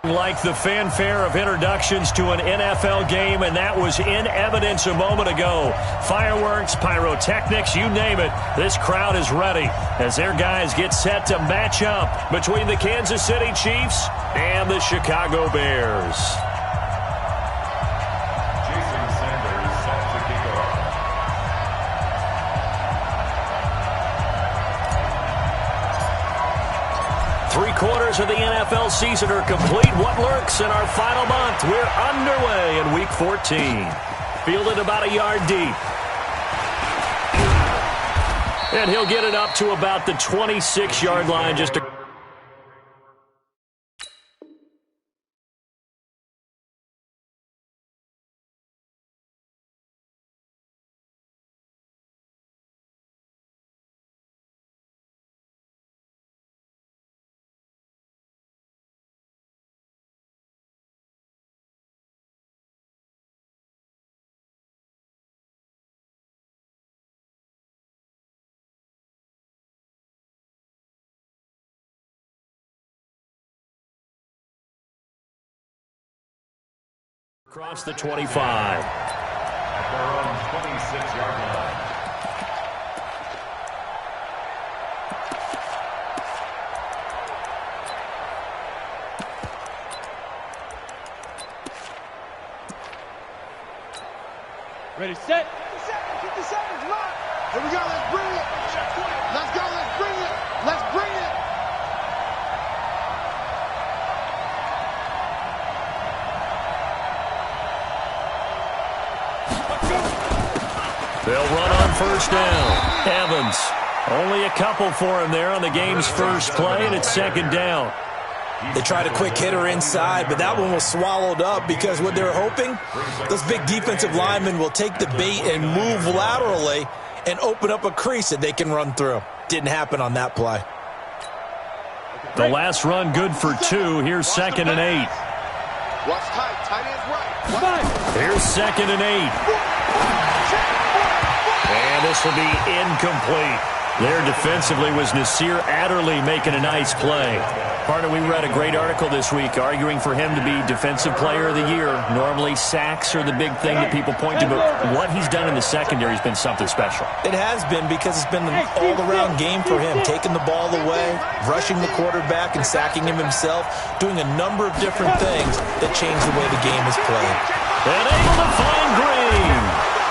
Like the fanfare of introductions to an NFL game, and that was in evidence a moment ago. Fireworks, pyrotechnics, you name it. This crowd is ready as their guys get set to match up between the Kansas City Chiefs and the Chicago Bears. Jason Sanders set to kick off. Three-quarters of the NFL season are complete. What lurks in our final month? We're underway in Week 14. Fielded about a yard deep. And he'll get it up to about the 26-yard line. Just a across the 25. At their own 26-yard line. Ready, set. 50 seconds, lock. Here we go, let's bring it. Let's go, let's bring it. Let's bring it. They'll run on first down. Evans, only a couple for him there on the game's first play, and it's second down. They tried a quick hitter inside, but that one was swallowed up because what they're hoping, those big defensive linemen will take the bait and move laterally and open up a crease that they can run through. Didn't happen on that play. The last run good for 2. Here's 2nd and 8. Watch tight. Tight ends right. Here's 2nd and 8. And this will be incomplete. There defensively was Nasir Adderley making a nice play. Partner, we read a great article this week arguing for him to be Defensive Player of the Year. Normally, sacks are the big thing that people point to, but what he's done in the secondary has been something special. It has been because it's been an all-around game for him, taking the ball away, rushing the quarterback and sacking him himself, doing a number of different things that change the way the game is played. And able to find Green.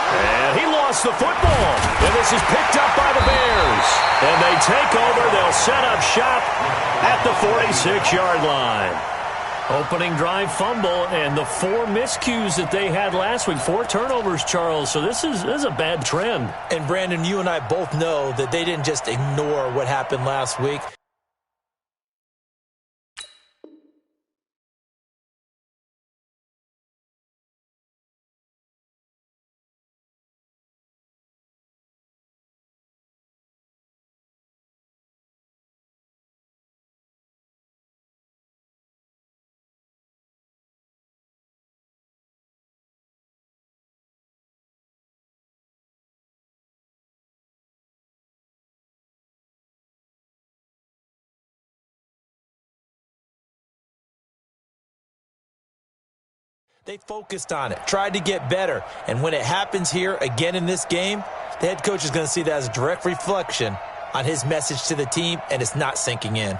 And he lost the football. And this is picked up by the Bears. And they take over. They'll set up shop at the 46-yard line. Opening drive fumble and the 4 miscues that they had last week. 4 turnovers, Charles. So this is a bad trend. And, Brandon, you and I both know that they didn't just ignore what happened last week. They focused on it, tried to get better, and when it happens here again in this game, the head coach is going to see that as a direct reflection on his message to the team, and it's not sinking in.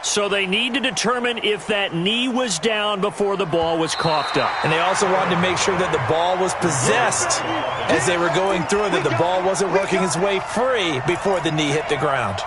So they need to determine if that knee was down before the ball was coughed up. And they also wanted to make sure that the ball was possessed as they were going through it, that the ball wasn't working its way free before the knee hit the ground.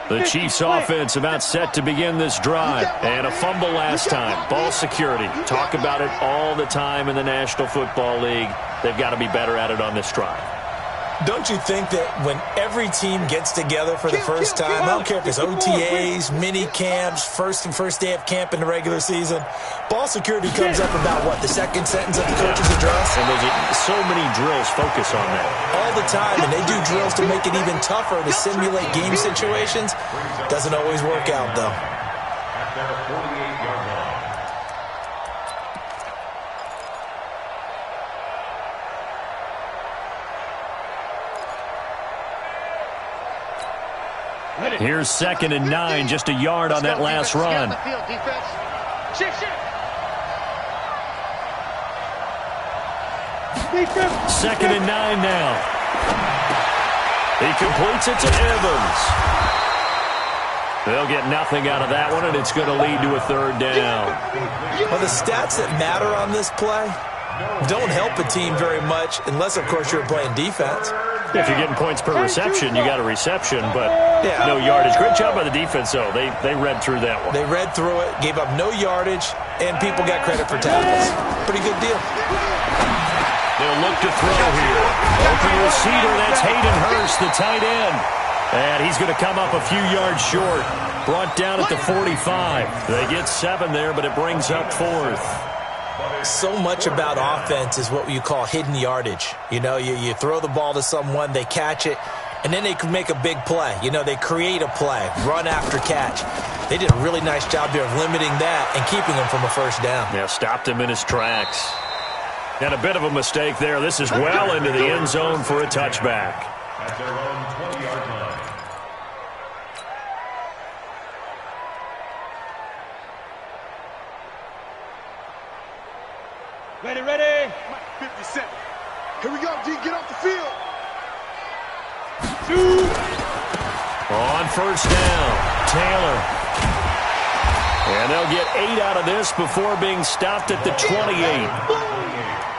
The Chiefs offense about set to begin this drive. And a fumble last time. Ball security. Talk about it all the time in the National Football League. They've got to be better at it on this drive. Don't you think that when every team gets together for the first time, I don't care if it's OTAs, mini camps, first day of camp in the regular season, ball security comes up about, what, the second sentence of the coach's address? And there's so many drills focus on that. All the time, and they do drills to make it even tougher to simulate game situations. Doesn't always work out, though. At their 48-yard line. Here's 2nd and 9, just a yard on that last run. Second and 9 now. He completes it to Evans. They'll get nothing out of that one, and it's going to lead to a 3rd down. Well, the stats that matter on this play don't help a team very much unless, of course, you're playing defense. If you're getting points per reception, you got a reception, but no yardage. Great job by the defense, though. They read through that one. They read through it, gave up no yardage, and people got credit for tackles. Pretty good deal. They'll look to throw here. Open receiver, that's Hayden Hurst, the tight end. And he's going to come up a few yards short. Brought down at the 45. They get 7 there, but it brings up 4th. So much about offense is what you call hidden yardage. You know, you throw the ball to someone, they catch it, and then they can make a big play. You know, they create a play, run after catch. They did a really nice job there of limiting that and keeping him from a first down. Yeah, stopped him in his tracks. And a bit of a mistake there. This is well into the end zone for a touchback. At their own 20-yard line. Ready. 57. Here we go, D. Get off the field. 2. On first down, Taylor. And they'll get 8 out of this before being stopped at the 28.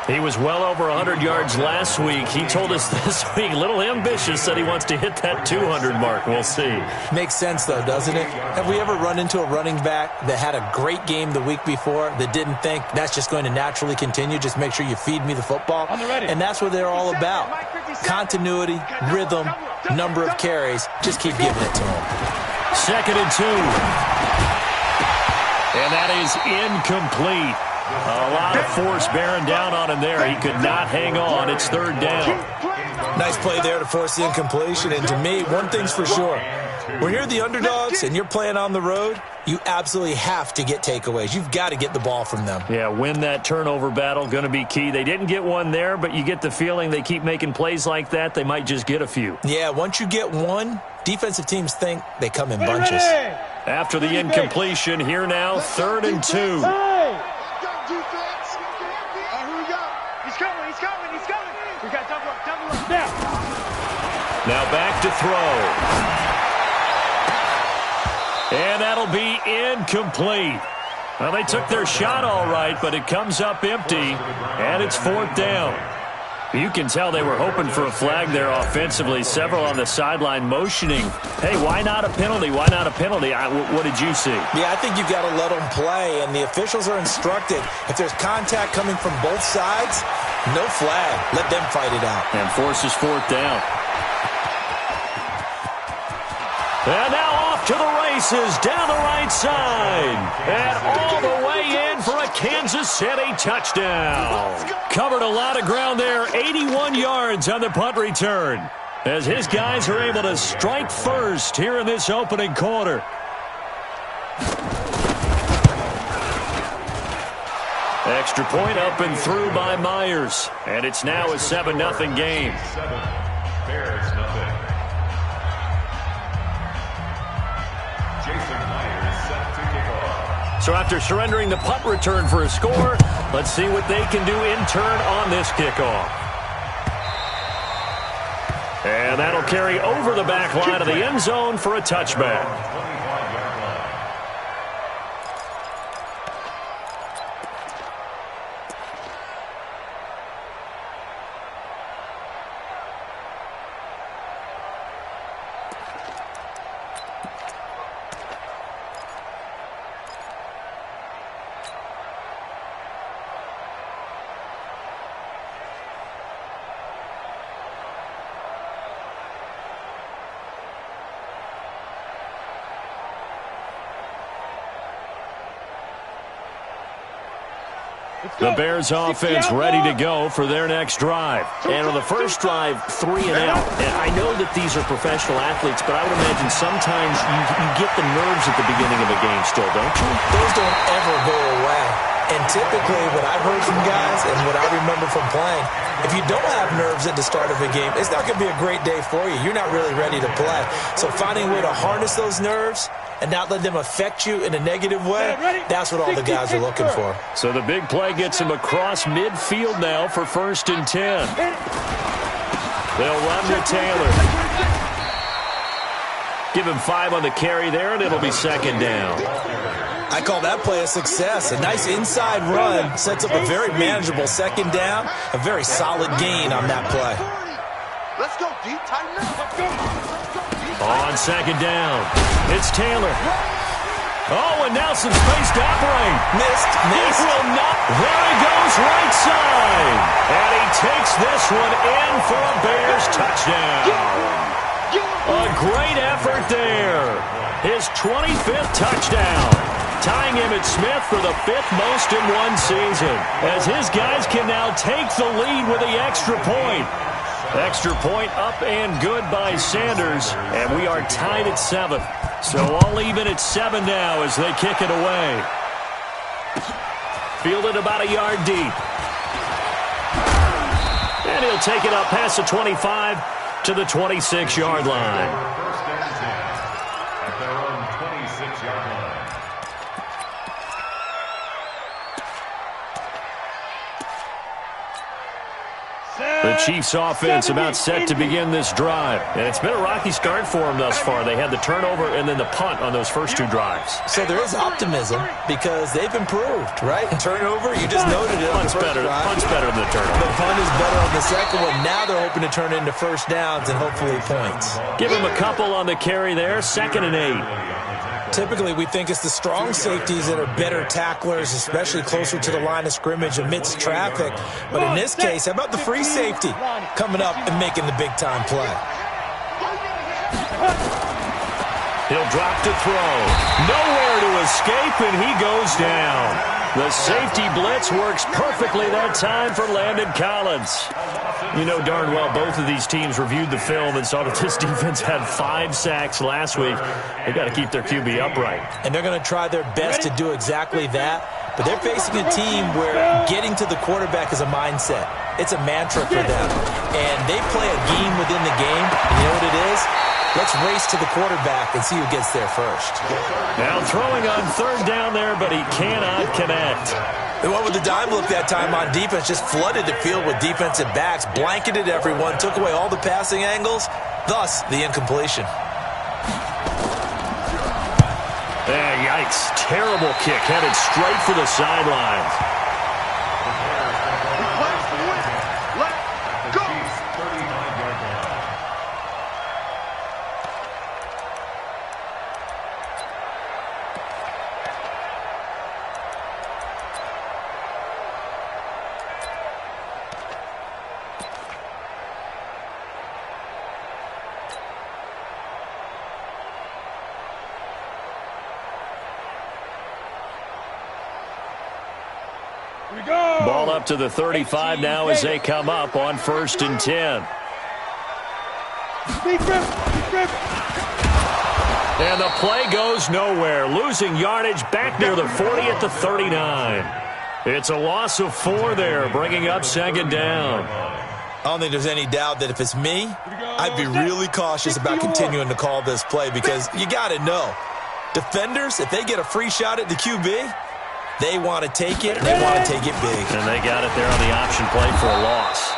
He was well over 100 yards last week. He told us this week, a little ambitious, said he wants to hit that 200 mark. We'll see. Makes sense, though, doesn't it? Have we ever run into a running back that had a great game the week before that didn't think that's just going to naturally continue? Just make sure you feed me the football. And that's what they're all about. Continuity, rhythm, number of carries. Just keep giving it to them. 2nd and 2. And that is incomplete. A lot of force bearing down on him there. He could not hang on. It's 3rd down. Nice play there to force the incompletion. And to me, one thing's for sure. When you're the underdogs and you're playing on the road, you absolutely have to get takeaways. You've got to get the ball from them. Yeah, win that turnover battle, going to be key. They didn't get one there, but you get the feeling they keep making plays like that, they might just get a few. Yeah, once you get one, defensive teams think they come in bunches. After the incompletion, here now, 3rd and 2. Now back to throw. And that'll be incomplete. Well, they took their shot all right, but it comes up empty, and it's 4th down. You can tell they were hoping for a flag there offensively. Several on the sideline motioning. Hey, why not a penalty? Why not a penalty? What did you see? Yeah, I think you've got to let them play, and the officials are instructed. If there's contact coming from both sides, no flag. Let them fight it out. And forces 4th down. And now off to the races down the right side. And all the way in for a Kansas City touchdown. Covered a lot of ground there. 81 yards on the punt return. As his guys are able to strike first here in this opening quarter. Extra point up and through by Myers. And it's now a 7-0 game. 7. Bears nothing. Jason Myers set to kick off. So after surrendering the punt return for a score, let's see what they can do in turn on this kickoff. And that'll carry over the back line of the end zone for a touchback. The Bears offense ready to go for their next drive. And on the first drive, 3 and out. And I know that these are professional athletes, but I would imagine sometimes you get the nerves at the beginning of a game still, don't you? Those don't ever go away. And typically what I've heard from guys and what I remember from playing, if you don't have nerves at the start of a game, it's not going to be a great day for you. You're not really ready to play. So finding a way to harness those nerves and not let them affect you in a negative way, that's what all the guys are looking for. So the big play gets him across midfield now for 1st and 10. They'll run with Taylor. Give him 5 on the carry there, and it'll be 2nd down. I call that play a success. A nice inside run sets up a very manageable 2nd down, a very solid gain on that play. Let's go deep, tighten up. Let's go. On 2nd down, it's Taylor. Oh, and now some space to operate. Missed. He will not. There he goes, right side. And he takes this one in for a Bears touchdown. A great effort there. His 25th touchdown. Tying Emmitt Smith for the 5th most in one season. As his guys can now take the lead with the extra point. Extra point up and good by Sanders. And we are tied at 7. So all even at 7 now as they kick it away. Fielded about a yard deep. And he'll take it up past the 25 to the 26-yard line. First and 10 at their own 26-yard line. The Chiefs offense about set to begin this drive. And it's been a rocky start for them thus far. They had the turnover and then the punt on those first 2 drives. So there is optimism because they've improved, right? Turnover, you just noted it on the Punt's first better, drive. punt's better than the turnover. The punt is better on the second one. Now they're hoping to turn into first downs and hopefully points. Give him a couple on the carry there. 2nd and 8. Typically, we think it's the strong safeties that are better tacklers, especially closer to the line of scrimmage amidst traffic. But in this case, how about the free safety coming up and making the big-time play? He'll drop to throw. Nowhere to escape, and he goes down. The safety blitz works perfectly that time for Landon Collins. You know darn well both of these teams reviewed the film and saw that this defense had 5 sacks last week. They've got to keep their QB upright. And they're going to try their best to do exactly that. But they're facing a team where getting to the quarterback is a mindset. It's a mantra for them. And they play a game within the game. And you know what it is? Let's race to the quarterback and see who gets there first. Now throwing on 3rd down there, but he cannot connect. They went with the dime look that time on defense, just flooded the field with defensive backs, blanketed everyone, took away all the passing angles, thus the incompletion. Yikes. Terrible kick headed straight for the sidelines. The Chiefs 35-yard line. Ball up to the 35 now as they come up on 1st and 10. And the play goes nowhere. Losing yardage back near the 40 at the 39. It's a loss of 4 there, bringing up 2nd down. I don't think there's any doubt that if it's me, I'd be really cautious about continuing to call this play because you got to know, defenders, if they get a free shot at the QB, they want to take it, and they want to take it big. And they got it there on the option play for a loss.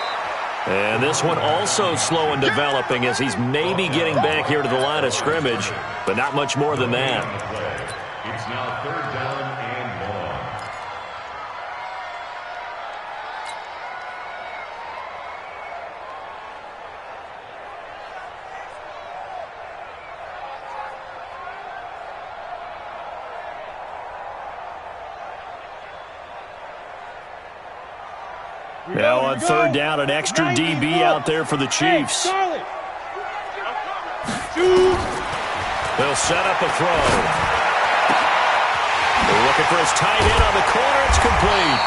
And this one also slow and developing as he's maybe getting back here to the line of scrimmage, but not much more than that. It's now 3rd down and 1. Now on 3rd down, an extra DB out there for the Chiefs. They'll set up a throw. They're looking for his tight end on the corner. It's complete.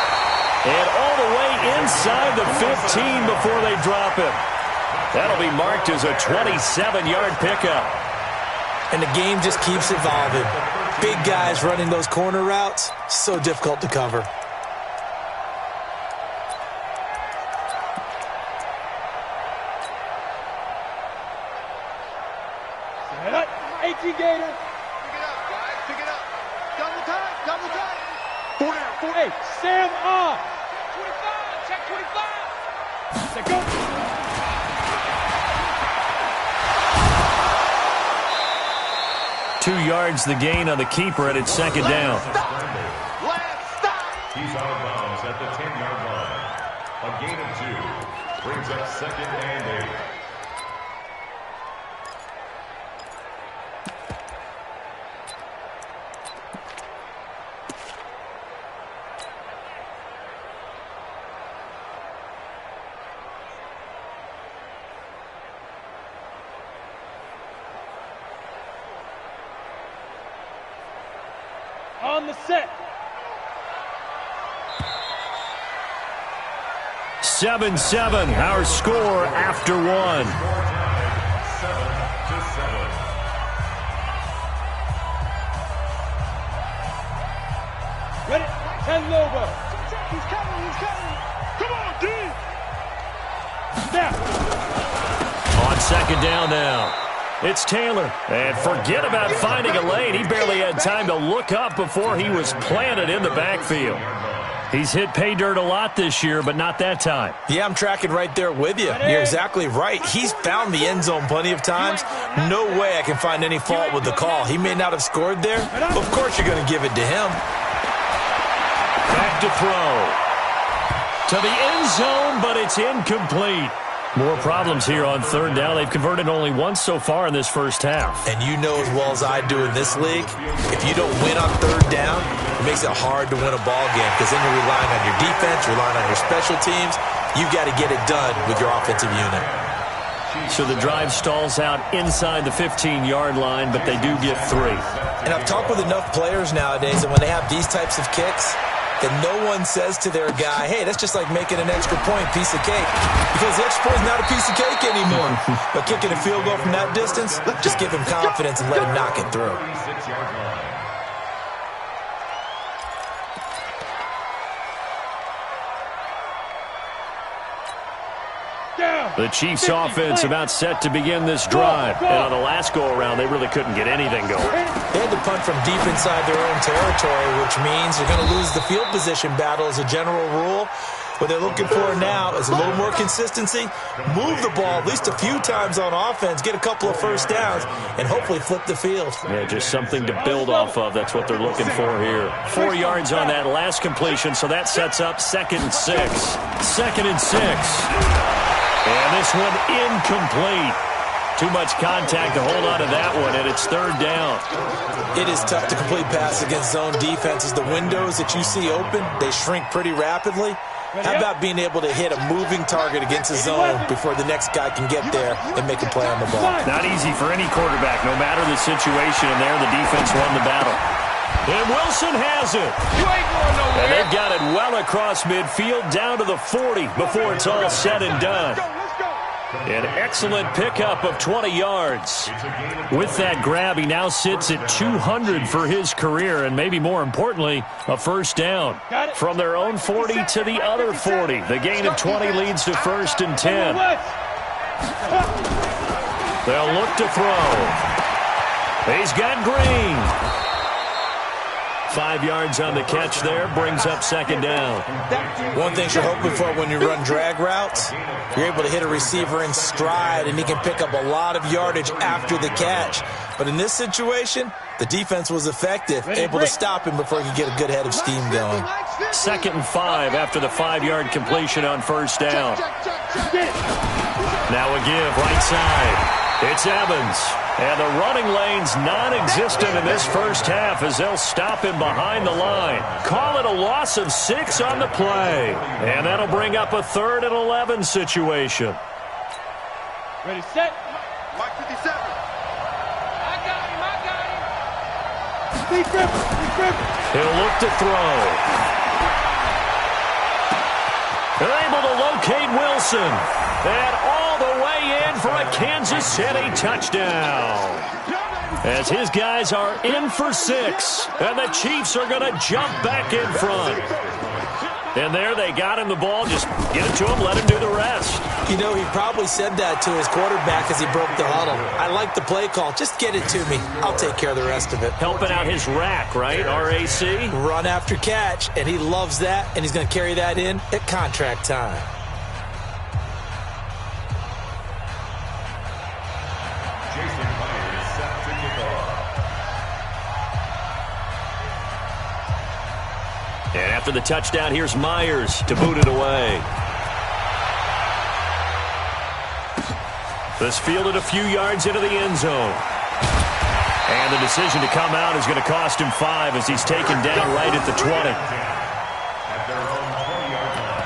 And all the way inside the 15 before they drop him. That'll be marked as a 27-yard pickup. And the game just keeps evolving. Big guys running those corner routes, so difficult to cover. Set up. 18 Gator. Pick it up, guys. Pick it up. Double time. Double time. 4 down. 4. Hey, Sam off. 25. Check 25. Set go. Two yards the gain on the keeper, and it's second down. Last stop. He's out of bounds at the 10-yard line. A gain of 2 brings up 2nd and 8. On the set. 7-7, our score after one. 7-7. Ready? 10 Lobo. He's coming. He's coming. Come on, D. Snap. On second down now. It's Taylor. And forget about finding a lane. He barely had time to look up before he was planted in the backfield. He's hit pay dirt a lot this year, but not that time. Yeah, I'm tracking right there with you. You're exactly right. He's found the end zone plenty of times. No way I can find any fault with the call. He may not have scored there. Of course you're going to give it to him. Back to throw. To the end zone, but it's incomplete. More problems here on third down. They've converted only once so far in this first half. And you know as well as I do in this league, if you don't win on third down, it makes it hard to win a ball game because then you're relying on your defense, relying on your special teams. You've got to get it done with your offensive unit. So the drive stalls out inside the 15-yard line, but they do get 3. And I've talked with enough players nowadays that when they have these types of kicks, that no one says to their guy, hey, that's just like making an extra point, piece of cake. Because the extra point is not a piece of cake anymore. But kicking a field goal from that distance, just give him confidence and let him knock it through. 36-yard line. The Chiefs' offense about set to begin this drive. And on the last go-around, they really couldn't get anything going. They had to punt from deep inside their own territory, which means they're going to lose the field position battle as a general rule. What they're looking for now is a little more consistency, move the ball at least a few times on offense, get a couple of first downs, and hopefully flip the field. Yeah, just something to build off of. That's what they're looking for here. 4 yards on that last completion, so that sets up 2nd and 6. 2nd and 6. And this one incomplete. Too much contact to hold on to that one, and it's 3rd down. It is tough to complete pass against zone defenses. The windows that you see open, they shrink pretty rapidly. How about being able to hit a moving target against a zone before the next guy can get there and make a play on the ball? Not easy for any quarterback, no matter the situation, and there the defense won the battle. And Wilson has it. You ain't going nowhere. And they've got it well across midfield down to the 40 before it's all said and done. An excellent pickup of 20 yards. With that grab, he now sits at 200 for his career, and maybe more importantly, a first down. From their own 40 to the other 40. The gain of 20 leads to 1st and 10. They'll look to throw. He's got Green. 5 yards on the catch there, brings up 2nd down. One thing you're hoping for when you run drag routes, you're able to hit a receiver in stride, and he can pick up a lot of yardage after the catch. But in this situation, the defense was effective, able to stop him before he could get a good head of steam going. 2nd and 5 after the 5-yard completion on 1st down. Now a give right side. It's Evans. And the running lane's non-existent in this first half as they'll stop him behind the line. Call it a loss of 6 on the play. And that'll bring up a 3rd and 11 situation. Ready, set. Mike 57. I got him. He's gripping. He'll look to throw. They're able to locate Wilson. And all the way in for a Kansas City touchdown. As his guys are in for 6. And the Chiefs are going to jump back in front. And there they got him the ball. Just get it to him, let him do the rest. You know, he probably said that to his quarterback as he broke the huddle. I like the play call. Just get it to me. I'll take care of the rest of it. Helping out his rack, right? RAC? Run after catch, and he loves that, and he's going to carry that in at contract time. Jason Myers set to kick off. And after the touchdown, here's Myers to boot it away. This fielded a few yards into the end zone. And the decision to come out is going to cost him 5 as he's taken down right at the 20. At their own 20-yard line.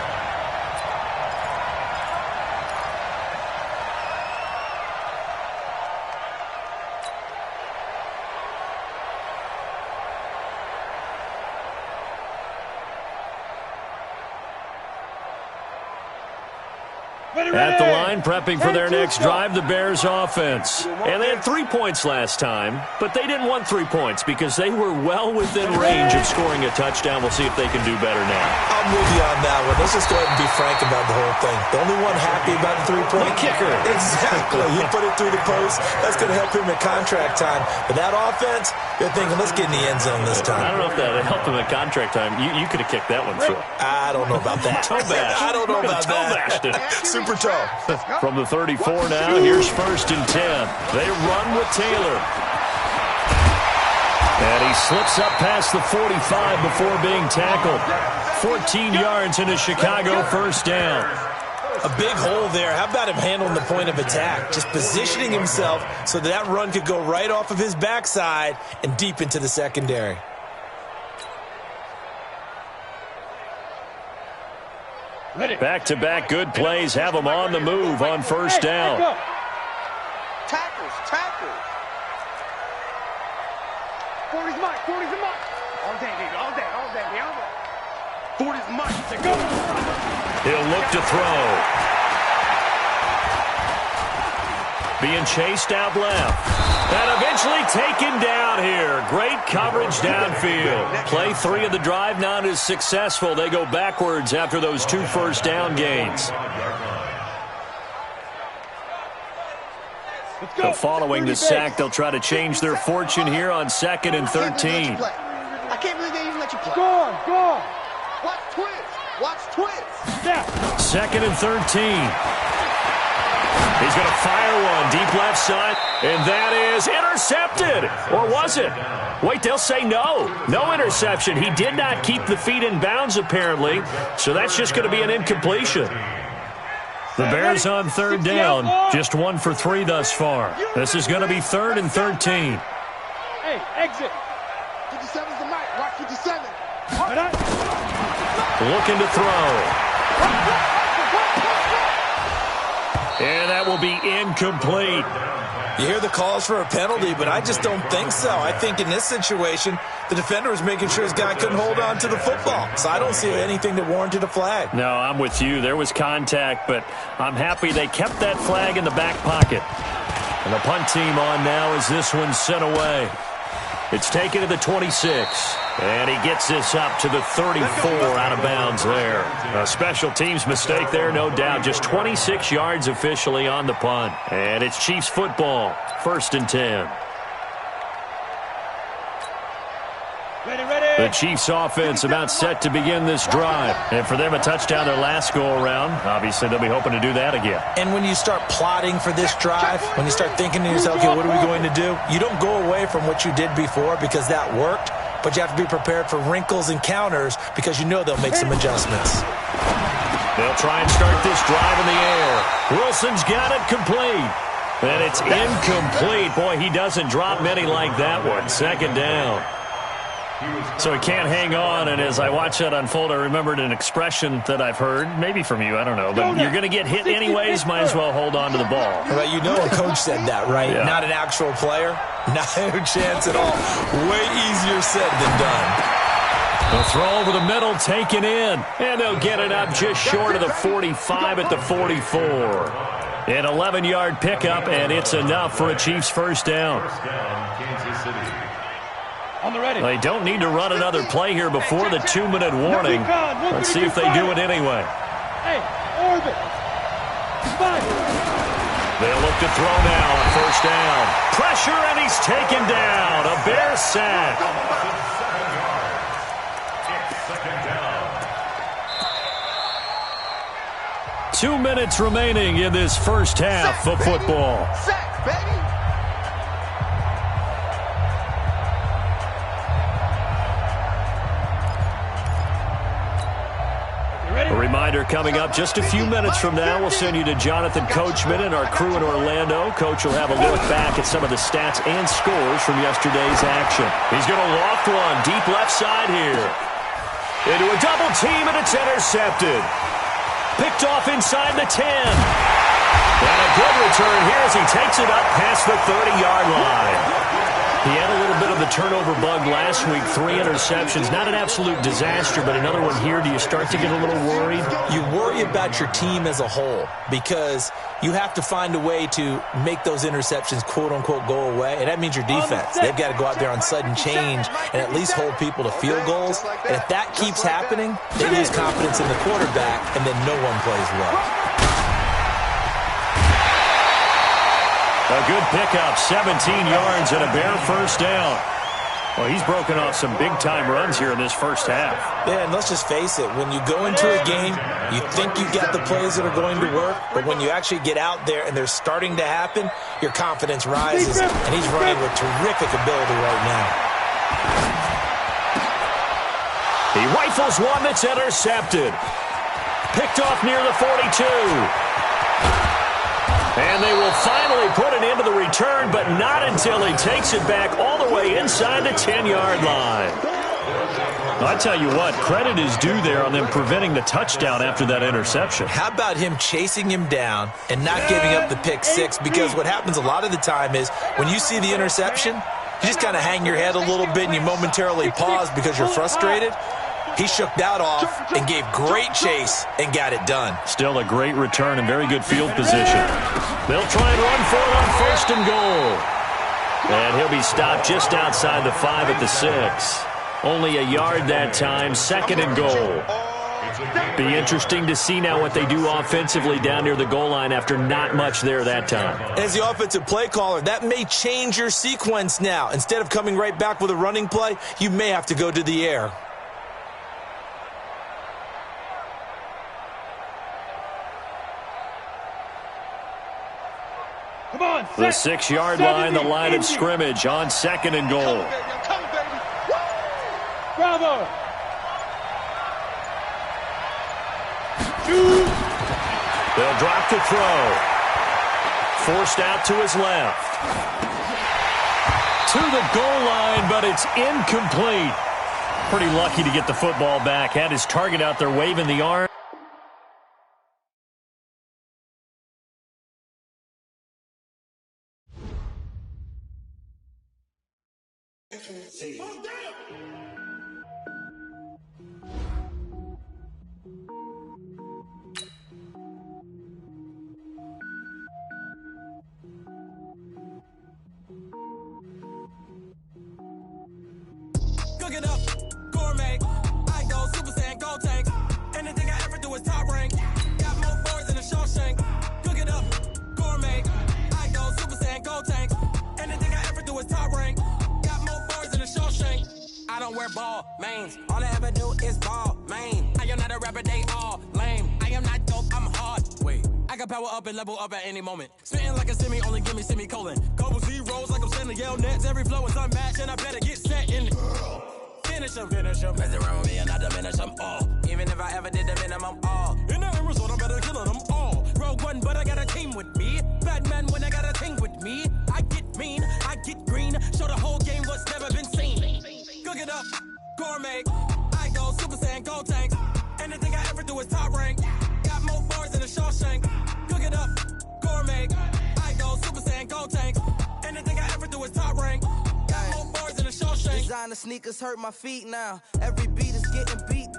At the line, prepping for their next drive, the Bears offense. And they had 3 points last time, but they didn't want 3 points because they were well within range of scoring a touchdown. We'll see if they can do better now. I'm with you on that one. Let's just go ahead and be frank about the whole thing. The only one happy about the 3-point kicker. Exactly. He put it through the post. That's going to help him at contract time. But that offense, they're thinking, let's get in the end zone this time. I don't know if that helped him at contract time. You could have kicked that one through. I don't know about that. Toe bash. I don't know about Toe bashed that. it. Super toe. From the 34 now, here's 1st and 10. They run with Taylor. And he slips up past the 45 before being tackled. 14 yards into Chicago, 1st down. A big hole there. How about him handling the point of attack? Just positioning himself so that run could go right off of his backside and deep into the secondary. Back-to-back good plays have them on the move on 1st down. Tackles. 40's Mike. All day, baby. All day. 40's Mike. Go. He'll look to throw. Being chased out left. And eventually taken down here. Great coverage downfield. Play 3 of the drive not as successful. They go backwards after those 2 first down gains. So following the sack, they'll try to change their fortune here on 2nd and 13. I can't believe they even let you play. Go on. Watch twist. Yeah. 2nd and 13. He's going to fire one deep left side, and that is intercepted. Or was it? Wait, they'll say no. No interception. He did not keep the feet in bounds, apparently, so that's just going to be an incompletion. The Bears on 3rd down, just 1 for 3 thus far. This is going to be 3rd and 13. Hey, exit. 57's the mic. Watch 57. Looking to throw. And that will be incomplete. You hear the calls for a penalty, but I just don't think so. I think in this situation, the defender was making sure his guy couldn't hold on to the football. So I don't see anything that warranted a flag. No, I'm with you. There was contact, but I'm happy they kept that flag in the back pocket. And the punt team on now as this one's sent away. It's taken to the 26. And he gets this up to the 34 out of bounds there. A special teams mistake there, no doubt. Just 26 yards officially on the punt. And it's Chiefs football, 1st and 10. The Chiefs offense about set to begin this drive. And for them, a touchdown their last go-around. Obviously, they'll be hoping to do that again. And when you start plotting for this drive, when you start thinking to yourself, okay, what are we going to do? You don't go away from what you did before because that worked. But you have to be prepared for wrinkles and counters because you know they'll make some adjustments. They'll try and start this drive in the air. Wilson's got it complete. And it's incomplete. Boy, he doesn't drop many like that one. 2nd down. So he can't hang on, and as I watch that unfold, I remembered an expression that I've heard, maybe from you, I don't know, but you're going to get hit anyways, might as well hold on to the ball. Well, you know a coach said that, right? Yeah. Not an actual player. No chance at all. Way easier said than done. The throw over the middle taken in, and they'll get it up just short of the 45 at the 44. An 11-yard pickup, and it's enough for a Chiefs first down. Kansas City. On the ready. They don't need to run another play here before the 2-minute warning. Let's see if they do it anyway. Hey, orbit. 5. They'll look to throw now on first down. Pressure, and he's taken down. A Bear sack. It's second down. 2 minutes remaining in this first half of football. Sack, baby. A reminder coming up just a few minutes from now. We'll send you to Jonathan Coachman and our crew in Orlando. Coach will have a look back at some of the stats and scores from yesterday's action. He's going to loft one deep left side here. Into a double team, and it's intercepted. Picked off inside the 10. And a good return here as he takes it up past the 30-yard line. He had a little bit of the turnover bug last week, 3 interceptions. Not an absolute disaster, but another one here. Do you start to get a little worried? You worry about your team as a whole because you have to find a way to make those interceptions, quote-unquote, go away, and that means your defense. They've got to go out there on sudden change and at least hold people to field goals. And if that keeps happening, they lose confidence in the quarterback, and then no one plays well. A good pickup, 17 yards and a Bear first down. Well, he's broken off some big-time runs here in this first half. Yeah, and let's just face it. When you go into a game, you think you got the plays that are going to work, but when you actually get out there and they're starting to happen, your confidence rises, and he's running with terrific ability right now. He rifles one that's intercepted. Picked off near the 42. And they will finally put it into the return, but not until he takes it back all the way inside the 10-yard line. I tell you what, credit is due there on them preventing the touchdown after that interception. How about him chasing him down and not giving up the pick six? Because what happens a lot of the time is when you see the interception, you just kind of hang your head a little bit and you momentarily pause because you're frustrated. He shook that off and gave great chase and got it done. Still a great return and very good field position. They'll try and run for it on first and goal. And he'll be stopped just outside the 5 at the 6. Only a yard that time, second and goal. Be interesting to see now what they do offensively down near the goal line after not much there that time. As the offensive play caller, that may change your sequence now. Instead of coming right back with a running play, you may have to go to the air. Come on, The 6-yard line, the line of scrimmage on second and goal. Bravo. 2. They'll drop to throw. Forced out to his left. To the goal line, but it's incomplete. Pretty lucky to get the football back. Had his target out there waving the arm. Cook it up, gourmet. I go Super Saiyan, gold tank. Anything I ever do is top rank. Got more boys than a Shawshank. Cook it up, gourmet. I go Super Saiyan, gold tank. Anything I ever do is top rank. Got more boys than a Shawshank. I don't wear ball mains. All I ever do is ball main. I am not a rapper, they all lame. I am not dope, I'm hard. Wait, I can power up and level up at any moment. Spitting like a semi, only give me semicolon. Couple zeros like I'm sending yell nets. Every flow is unmatched and I better get set in. Finish them. Mess around with me and I diminish them all. Even if I ever did the minimum, all. In the end result, I'm better killing them all. Rogue One, but I got a team with me. Batman when I got a thing with me. I get mean, I get green. Show the whole game what's never been seen. Cook it up, gourmet. I go Super Saiyan, gold tank. Anything I ever do is top rank. Got more bars than a Shawshank. Cook it up, gourmet. I go Super Saiyan, gold tank. Anything I ever do is top rank. Got more bars than a Shawshank. Designer sneakers hurt my feet now. Every beat is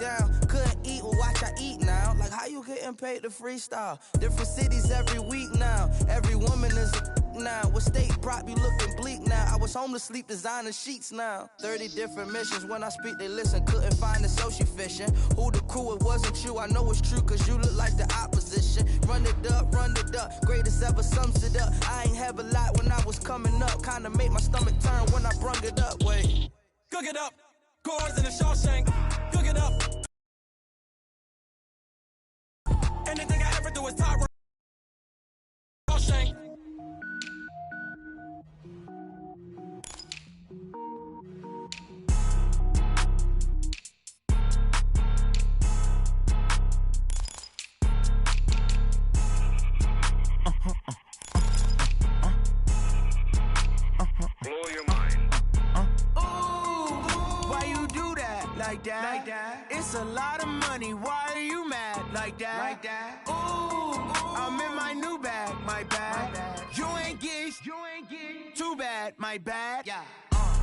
down. Couldn't eat, well, watch I eat now. Like, how you getting paid to freestyle? Different cities every week now. Every woman is a now. What state prop you looking bleak now? I was home to sleep, designer sheets now. 30 different missions. When I speak, they listen. Couldn't find it, so she fishing. Who the crew? It wasn't you. I know it's true, cause you look like the opposition. Run it up, greatest ever sums it up. I ain't have a lot when I was coming up. Kinda made my stomach turn when I brung it up. Wait. Cook it up. Chords in the Shawshank. Cook it up. Anything I ever do is top. Shawshank. Blow your mind. Why you do that? Like that? It's a lot of money. Why are you mad? Like that? Ooh, I'm in my new bag. My bad. You ain't get. Too bad. My bad. Yeah.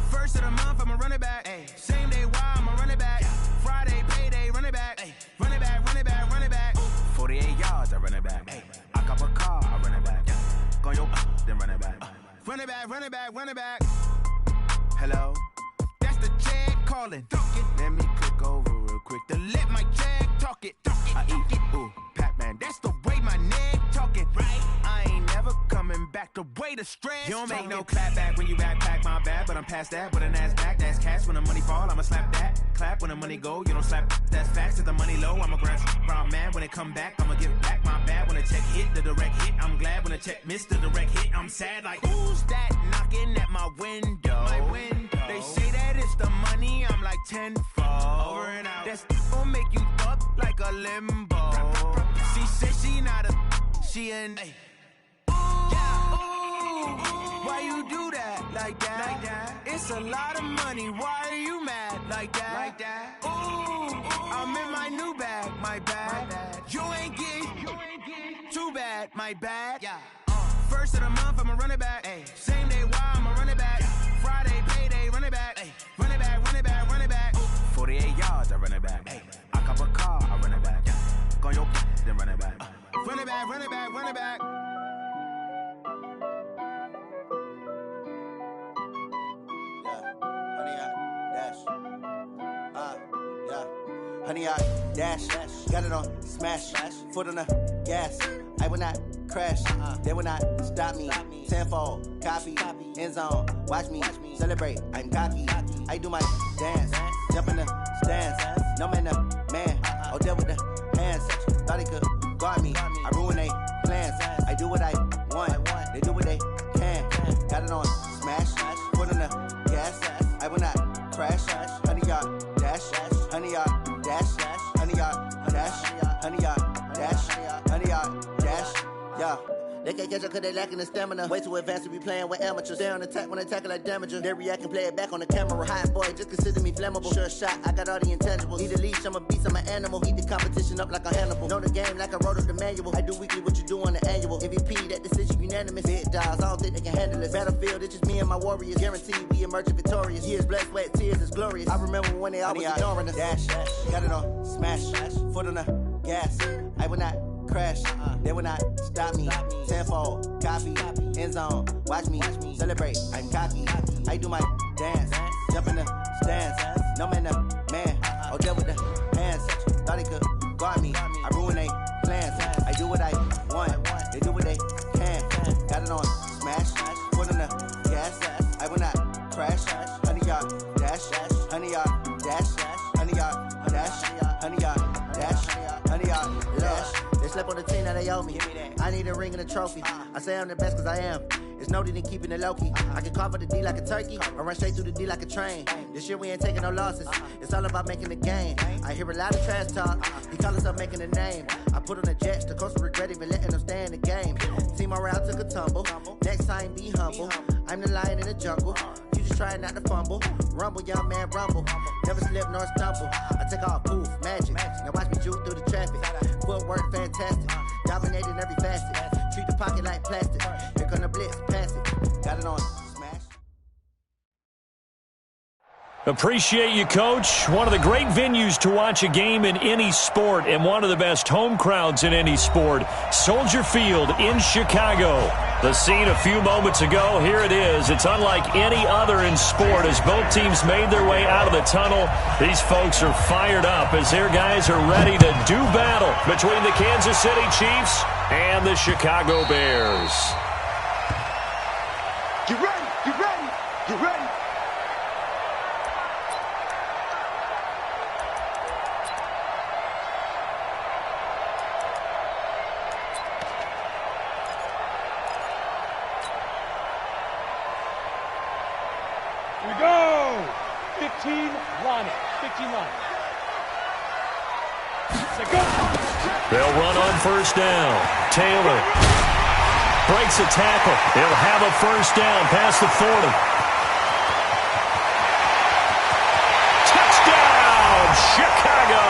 First of the month, I'ma run it back. Ay. Same day, why I'ma run it back. Friday, payday, run it back. Ay. Run it back, run it back, run it back. 48 yards, I run it back. Ay. I cop a car, I run it back. Go yo, then run it back. Run it back, run it back, run it back. Hello? That's the jag calling. Let me click over real quick to let my jag talk it. I eat it, ooh, Pac-Man. That's the way my neck talking. Right? I ain't never coming back the way the stress. You don't make no clap back when you backpack my bad, but I'm past that. With an ass back, that's cash. When the money fall, I'ma slap that. Clap when the money go, you don't slap. That's facts. If the money low, I'ma grab round man. When it come back, I'ma give back my bad. When the check hit, the direct hit. I'm glad when the check missed the direct hit. I'm sad like, who's that knocking at my window? My window. They say that it's the money, I'm like tenfold. Over and out. That's gon' make you up like a limbo. She said she not a, she an. Ay. Why you do that? Like that? It's a lot of money. Why are you mad? Like that? Ooh, I'm in my new bag. My bad. You ain't get too bad. My bad. Yeah. First of the month, I'ma run it back. Ay. Same day, why I'ma run it back. Friday, payday, run it back. Ay. Run it back, run it back, run it back. 48 yards, I run it back. Ay. I cop a car, I run it back. Go yo, then run it back. Run it back, run it back, run it back. Honey, I dash, got it on smash, foot on the gas. I will not crash, they will not stop me. Tenfold, copy, end zone, watch me celebrate. I'm cocky, I do my dance, jump in the stands. No man, man, oh there with the hands. Thought he could guard me, I ruin they plans. I do what I want, they do what they can. Got it on smash, foot on the gas. I will not crash, honey, y'all dash, honey, y'all dash, honey, y'all dash, honey, y'all dash, honey, y'all dash, yeah. They can't catch up cause they lacking the stamina. Way too advanced to be playing with amateurs. Stay on attack when they tackle like damager. They react and play it back on the camera. Hot boy, just consider me flammable. Sure shot, I got all the intangibles. Need a leash, I'm a beast, I'm an animal. Eat the competition up like a Hannibal. Know the game like I wrote up the manual. I do weekly what you do on the annual. MVP, that decision unanimous. Big dials, I don't think they can handle this. Battlefield, it's just me and my warriors. Guaranteed we emerge victorious. Years, blood, sweat, tears, it's glorious. I remember when they always ignoring us. Dash, got it on smash, foot on the gas. I will not crash, they will not stop me. Tenfold, copy, end zone, watch me celebrate. I'm cocky, I do my dance, jump in the stands. No man, man, oh there with the hands. Thought he could guard me, I ruin they plans. I do what I want, they do what they can. Got it on smash, foot on the gas. I will not crash, honey y'all dash, honey y'all dash, honey y'all dash, honey y'all dash, honey y'all dash. They slept on the team that they owe me. I need a ring and a trophy. I say I'm the best cause I am. It's no need in keeping it low-key. I can carve up the D like a turkey or run straight through the D like a train. This year we ain't taking no losses. It's all about making the game. I hear a lot of trash talk. He call himself making a name. I put on the Jets. The coach will regret even letting them stay in the game. Team morale took a tumble. Next time be humble. I'm the lion in the jungle. You just trying not to fumble. Rumble, young man, rumble. Never slip nor stumble. I take off, poof, magic. Now watch me juke through the traffic. Footwork fantastic. Dominating every facet. Treat the pocket like plastic. Here come the blitz, pass it. Got it on smash. Appreciate you, Coach. One of the great venues to watch a game in any sport and one of the best home crowds in any sport. Soldier Field in Chicago. The scene a few moments ago, here it is. It's unlike any other in sport as both teams made their way out of the tunnel. These folks are fired up as their guys are ready to do battle between the Kansas City Chiefs and the Chicago Bears. Get ready, get ready, get ready. We go! 15 line. 15 line. Say go! They'll run on first down. Taylor breaks a tackle. He'll have a first down past the 40. Touchdown, Chicago!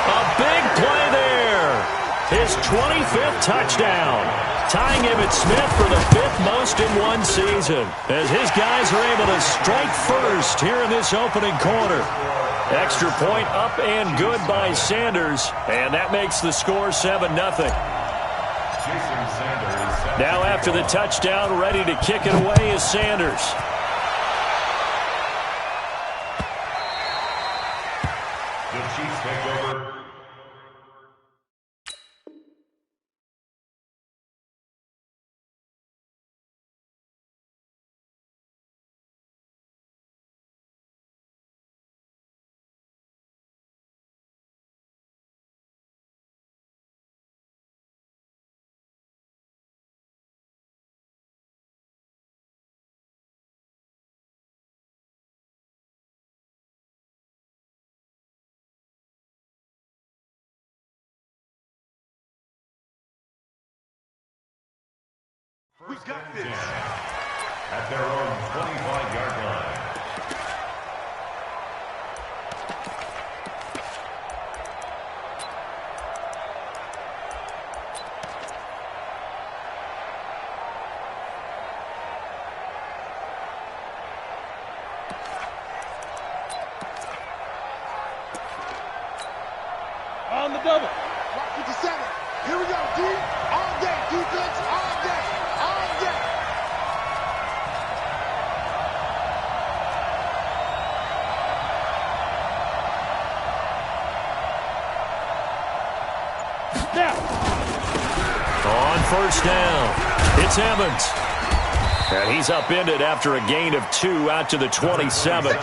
A big play there. His 25th touchdown. Tying Emmitt Smith for the 5th most in one season. As his guys are able to strike first here in this opening quarter. Extra point up and good by Sanders. And that makes the score 7-0. Now after the touchdown, ready to kick it away is Sanders. The Chiefs take over. We got this. At their own 25-yard line. On the double. Block 57. Here we go. D. All day. Defense. All day. All day. Now. On first down, it's Evans. And he's upended after a gain of 2 out to the 27.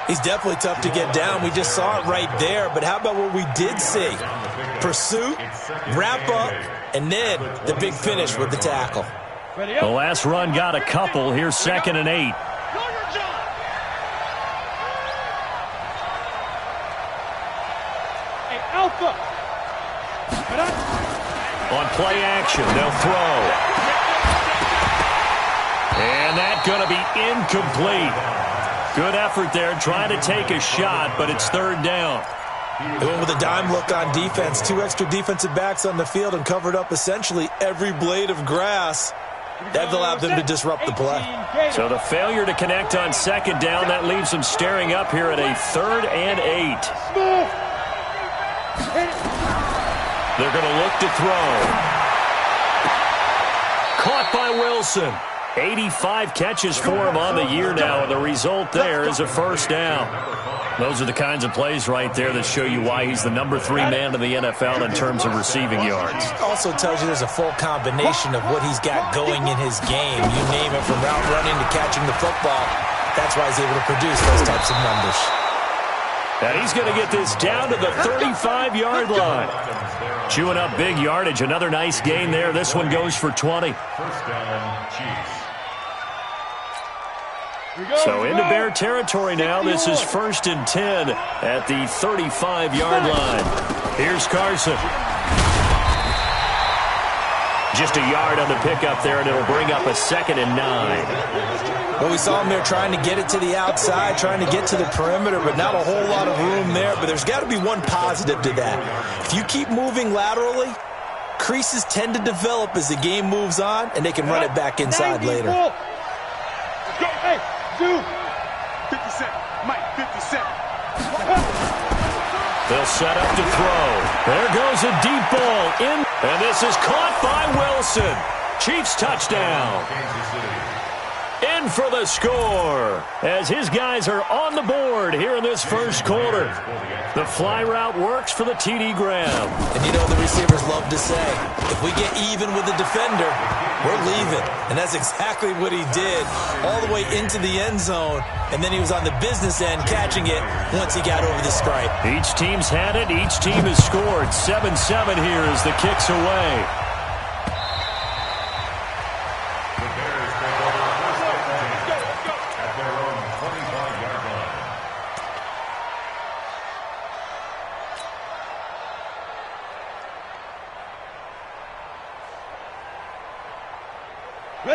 He's definitely tough to get down. We just saw it right there. But how about what we did see? Pursuit, wrap up, and then the big finish with the tackle. Ready The up. last run got a couple. Here's 2nd and 8. Know your job. Hey, Alpha. Get up. On play action, they'll throw. And that's going to be incomplete. Good effort there, trying to take a shot, but it's 3rd down. They went with a dime look on defense. 2 extra defensive backs on the field and covered up essentially every blade of grass. That allowed them to disrupt the play. So the failure to connect on 2nd down, that leaves them staring up here at a 3rd and 8. Smooth. Hit it. They're going to look to throw. Caught by Wilson. 85 catches for him on the year now, and the result there is a first down. Those are the kinds of plays right there that show you why he's the number 3 man in the NFL in terms of receiving yards. Also tells you there's a full combination of what he's got going in his game. You name it, from route running to catching the football. That's why he's able to produce those types of numbers. And he's going to get this down to the 35-yard line. Chewing up big yardage. Another nice gain there. This one goes for 20. First down, Chiefs. So into Bear territory now. This is 1st and 10 at the 35-yard line. Here's Carson. Just a yard on the pickup there, and it'll bring up a 2nd and 9. Well, we saw him there trying to get it to the outside, trying to get to the perimeter, but not a whole lot of room there. But there's got to be one positive to that. If you keep moving laterally, creases tend to develop as the game moves on, and they can run it back inside later. Let's go. Hey, dude. set up to throw. There goes a deep ball in, and this is caught by Wilson. Chiefs touchdown. In for the score as his guys are on the board here in this first quarter. The fly route works for the TD Graham. And you know the receivers love to say, if we get even with the defender, we're leaving. And that's exactly what he did all the way into the end zone. And then he was on the business end catching it once he got over the stripe. Each team's had it. Each team has scored. 7-7 here as the kick's away.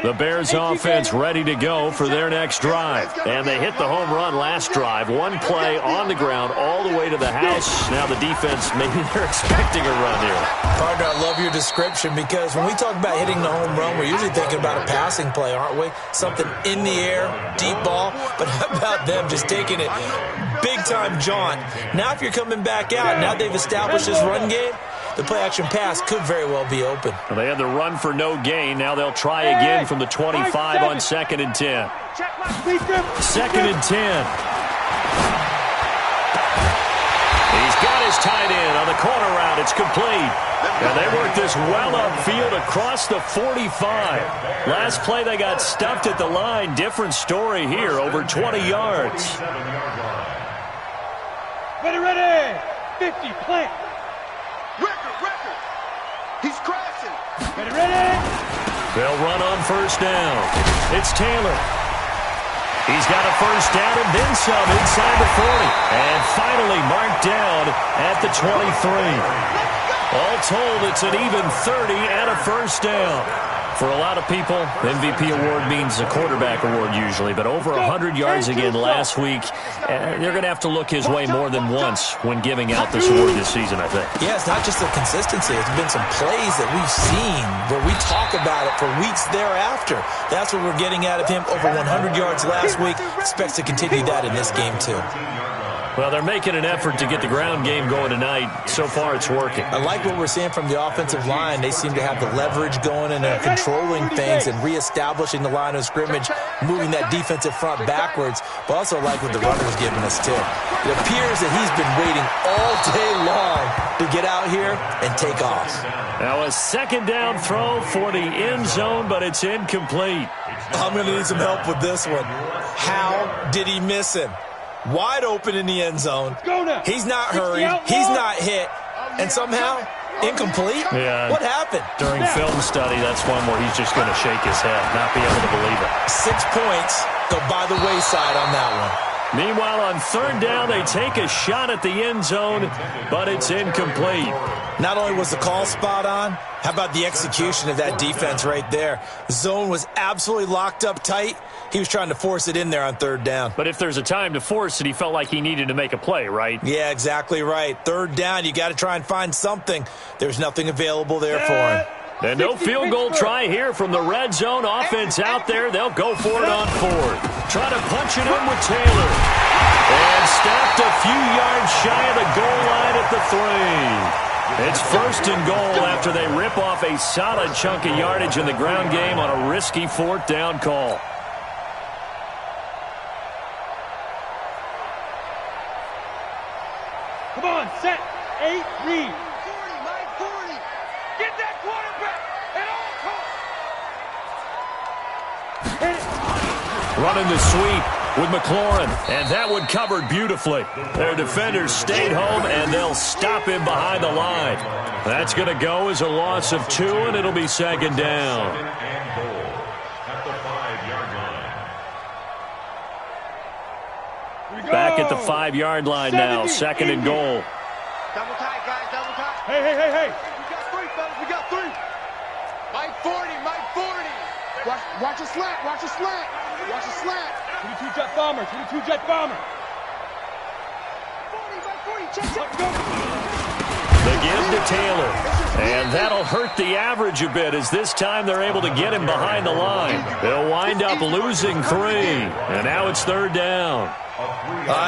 The Bears offense ready to go for their next drive. And they hit the home run last drive. One play on the ground all the way to the house. Now the defense, maybe they're expecting a run here. Partner, I love your description because when we talk about hitting the home run, we're usually thinking about a passing play, aren't we? Something in the air, deep ball. But how about them just taking it big-time jaunt? Now if you're coming back out, now they've established this run game, the play-action pass could very well be open. Well, they had the run for no gain. Now they'll try again from the 25 on 2nd and 10. 2nd and 10. He's got his tight end on the corner route. It's complete. And they work this well upfield across the 45. Last play they got stuffed at the line. Different story here, over 20 yards. Ready. 50, plant. Record. He's crashing. Ready. They'll run on first down. It's Taylor. He's got a first down and then some inside the 40. And finally marked down at the 23. All told, it's an even 30 and a first down. For a lot of people, MVP award means a quarterback award usually, but over 100 yards again last week, they're going to have to look his way more than once when giving out this award this season, I think. Yeah, it's not just the consistency. It's been some plays that we've seen where we talk about it for weeks thereafter. That's what we're getting out of him. Over 100 yards last week. Expects to continue that in this game, too. Well, they're making an effort to get the ground game going tonight. So far, it's working. I like what we're seeing from the offensive line. They seem to have the leverage going and they're controlling things and reestablishing the line of scrimmage, moving that defensive front backwards. But also like what the runner's giving us, too. It appears that he's been waiting all day long to get out here and take off. Now a second down throw for the end zone, but it's incomplete. I'm going to need some help with this one. How did he miss him? Wide open in the end zone. He's not hurried. He's not hit. And somehow, incomplete? Yeah. What happened? During film study, that's one where he's just going to shake his head, not be able to believe it. 6 points go by the wayside on that one. Meanwhile, on third down, they take a shot at the end zone, but it's incomplete. Not only was the call spot on, how about the execution of that defense right there? The zone was absolutely locked up tight. He was trying to force it in there on third down. But if there's a time to force it, he felt like he needed to make a play, right? Yeah, exactly right. Third down, you got to try and find something. There's nothing available there for him. And no field goal try here from the red zone. Offense out there. They'll go for it on fourth. Try to punch it in with Taylor. And stopped a few yards shy of the goal line at the 3. It's first and goal after they rip off a solid chunk of yardage in the ground game on a risky fourth down call. Come on, set, 8, read. 40, Mike, 40. Get that quarterback at all costs. Hit it. Running the sweep with McLaurin, and that one covered beautifully. Their defenders stayed home, and they'll stop him behind the line. That's going to go as a loss of 2, and it'll be second down. Back at the 5-yard line now, second and goal. Double tight, guys, double tight. Hey. We got 3, fellas, we got 3. Mike 40, Mike 40. Watch a slant, watch a slant. Watch a slant. 22 jet bomber, 22 jet bomber. 40, Mike 40, check. Go. The give to Taylor. And that'll hurt the average a bit as this time they're able to get him behind the line. They'll wind up losing 3. And now it's 3rd down.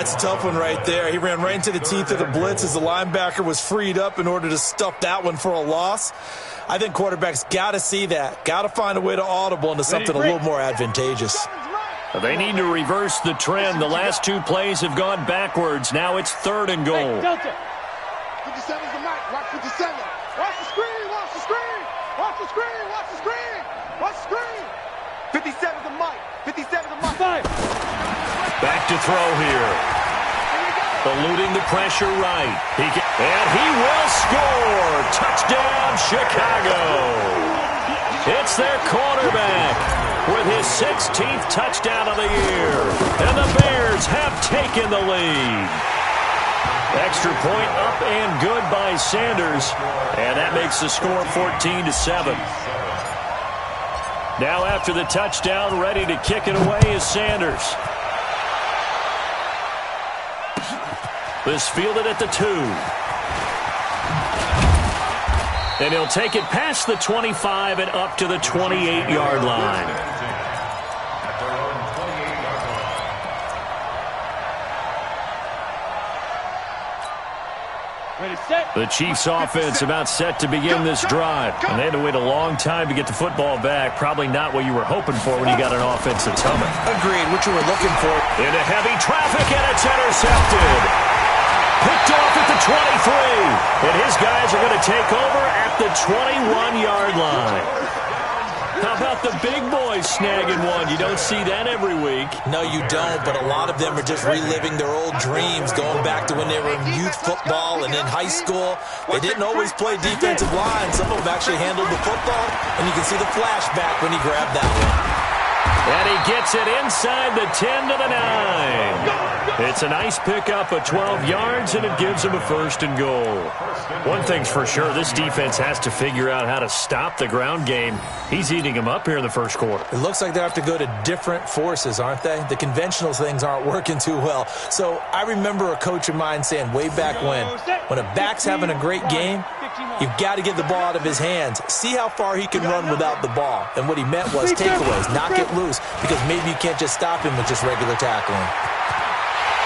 It's a tough one right there. He ran right into the teeth of the blitz as the linebacker was freed up in order to stuff that one for a loss. I think quarterbacks got to see that. Got to find a way to audible into something a little more advantageous. They need to reverse the trend. The last 2 plays have gone backwards. Now it's 3rd and goal. 57's the mic. Watch 57. Watch the screen. Watch the screen. Watch the screen. Watch the screen. Watch the screen. 57's the mic. 57's the mic. Back to throw here. Eluding the pressure right. And he will score. Touchdown, Chicago. It's their quarterback with his 16th touchdown of the year. And the Bears have taken the lead. Extra point up and good by Sanders. And that makes the score 14-7. Now after the touchdown, ready to kick it away is Sanders. This fielded at the 2. And he'll take it past the 25 and up to the 28-yard line. The Chiefs offense about set to begin this drive. And they had to wait a long time to get the football back. Probably not what you were hoping for when you got an offensive tumbling. Agreed, what you were looking for. Into heavy traffic, and it's intercepted. Picked off at the 23. And his guys are going to take over at the 21-yard line. How about the big boys snagging one? You don't see that every week. No, you don't, but a lot of them are just reliving their old dreams, going back to when they were in youth football and in high school. They didn't always play defensive line. Some of them actually handled the football, and you can see the flashback when he grabbed that one. And he gets it inside the 10 to the 9. It's a nice pickup of 12 yards, and it gives him a 1st and goal. One thing's for sure, this defense has to figure out how to stop the ground game. He's eating them up here in the first quarter. It looks like they have to go to different forces, aren't they? The conventional things aren't working too well. So I remember a coach of mine saying way back when a back's having a great game, you've got to get the ball out of his hands. See how far he can run without the ball. And what he meant was takeaways, knock it loose, because maybe you can't just stop him with just regular tackling.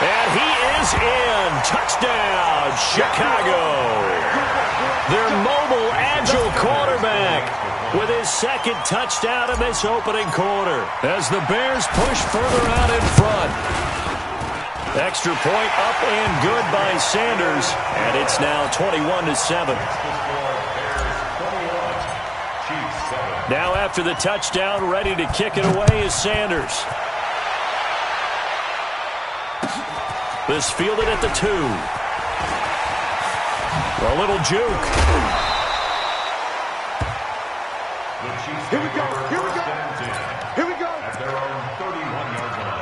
And he is in. Touchdown, Chicago. Their mobile, agile quarterback with his 2nd touchdown in this opening quarter as the Bears push further out in front. Extra point up and good by Sanders, and it's now 21-7. Now after the touchdown, ready to kick it away is Sanders. This fielded at the 2. A little juke. Here we go. Here we go. Here we go. At their own 31-yard line.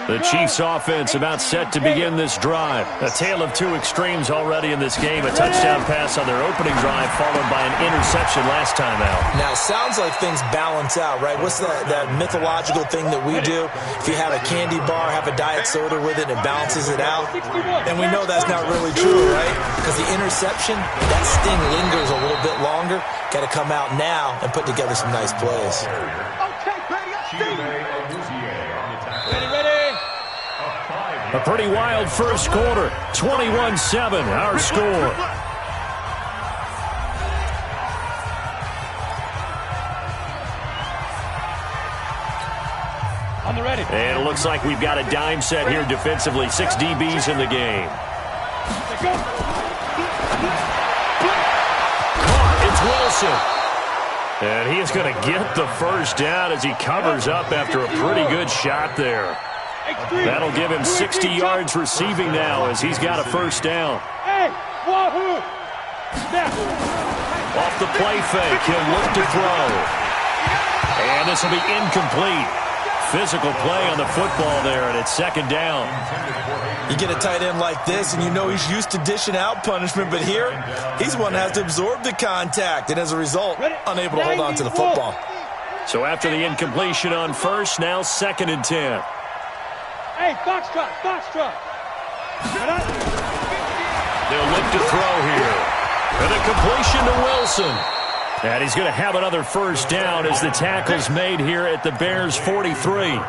The Chiefs offense about set to begin this drive. A tale of 2 extremes already in this game. A touchdown pass on their opening drive followed by an interception last time out. Now, it sounds like things balance out, right? What's that mythological thing that we do? If you have a candy bar, have a diet soda with it, and it balances it out. And we know that's not really true, right? Because the interception, that sting lingers a little bit longer. Got to come out now and put together some nice plays. Okay, baby, A pretty wild first quarter. 21-7, our score. On the ready. And it looks like we've got a dime set here defensively. 6 DBs in the game. Caught, it's Wilson. And he is going to get the first down as he covers up after a pretty good shot there. That'll give him 60 yards receiving now as he's got a first down. Off the play fake, he'll look to throw. And this will be incomplete. Physical play on the football there, and it's 2nd down. You get a tight end like this, and you know he's used to dishing out punishment, but here, he's the one that has to absorb the contact, and as a result, unable to hold on to the football. So after the incompletion on first, now 2nd and 10. Hey, box truck, box truck. They'll look to throw here. And a completion to Wilson. And he's going to have another first down as the tackle's made here at the Bears' 43. A gain of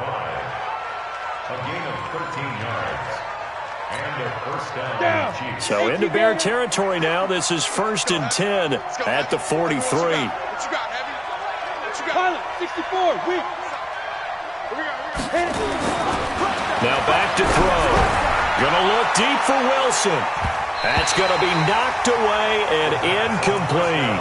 13 yards. And a first down. Chiefs. So into Bear territory now. This is 1st and 10 at the 43. What you got, Heavy? What you got? Pilot, 64, weak. Now back to throw. Gonna look deep for Wilson. That's gonna be knocked away and incomplete.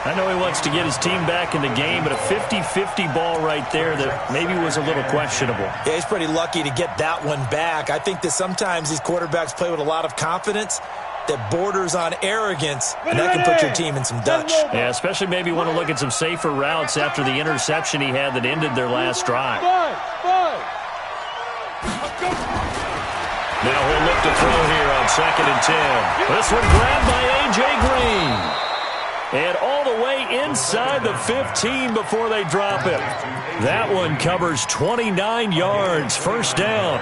I know he wants to get his team back in the game, but a 50-50 ball right there that maybe was a little questionable. Yeah, he's pretty lucky to get that one back. I think that sometimes these quarterbacks play with a lot of confidence that borders on arrogance, and that can put your team in some Dutch. Yeah, especially maybe want to look at some safer routes after the interception he had that ended their last drive. Now he'll look to throw here on 2nd and 10. This one grabbed by A.J. Green. And all the way inside the 15 before they drop it. That one covers 29 yards. First down.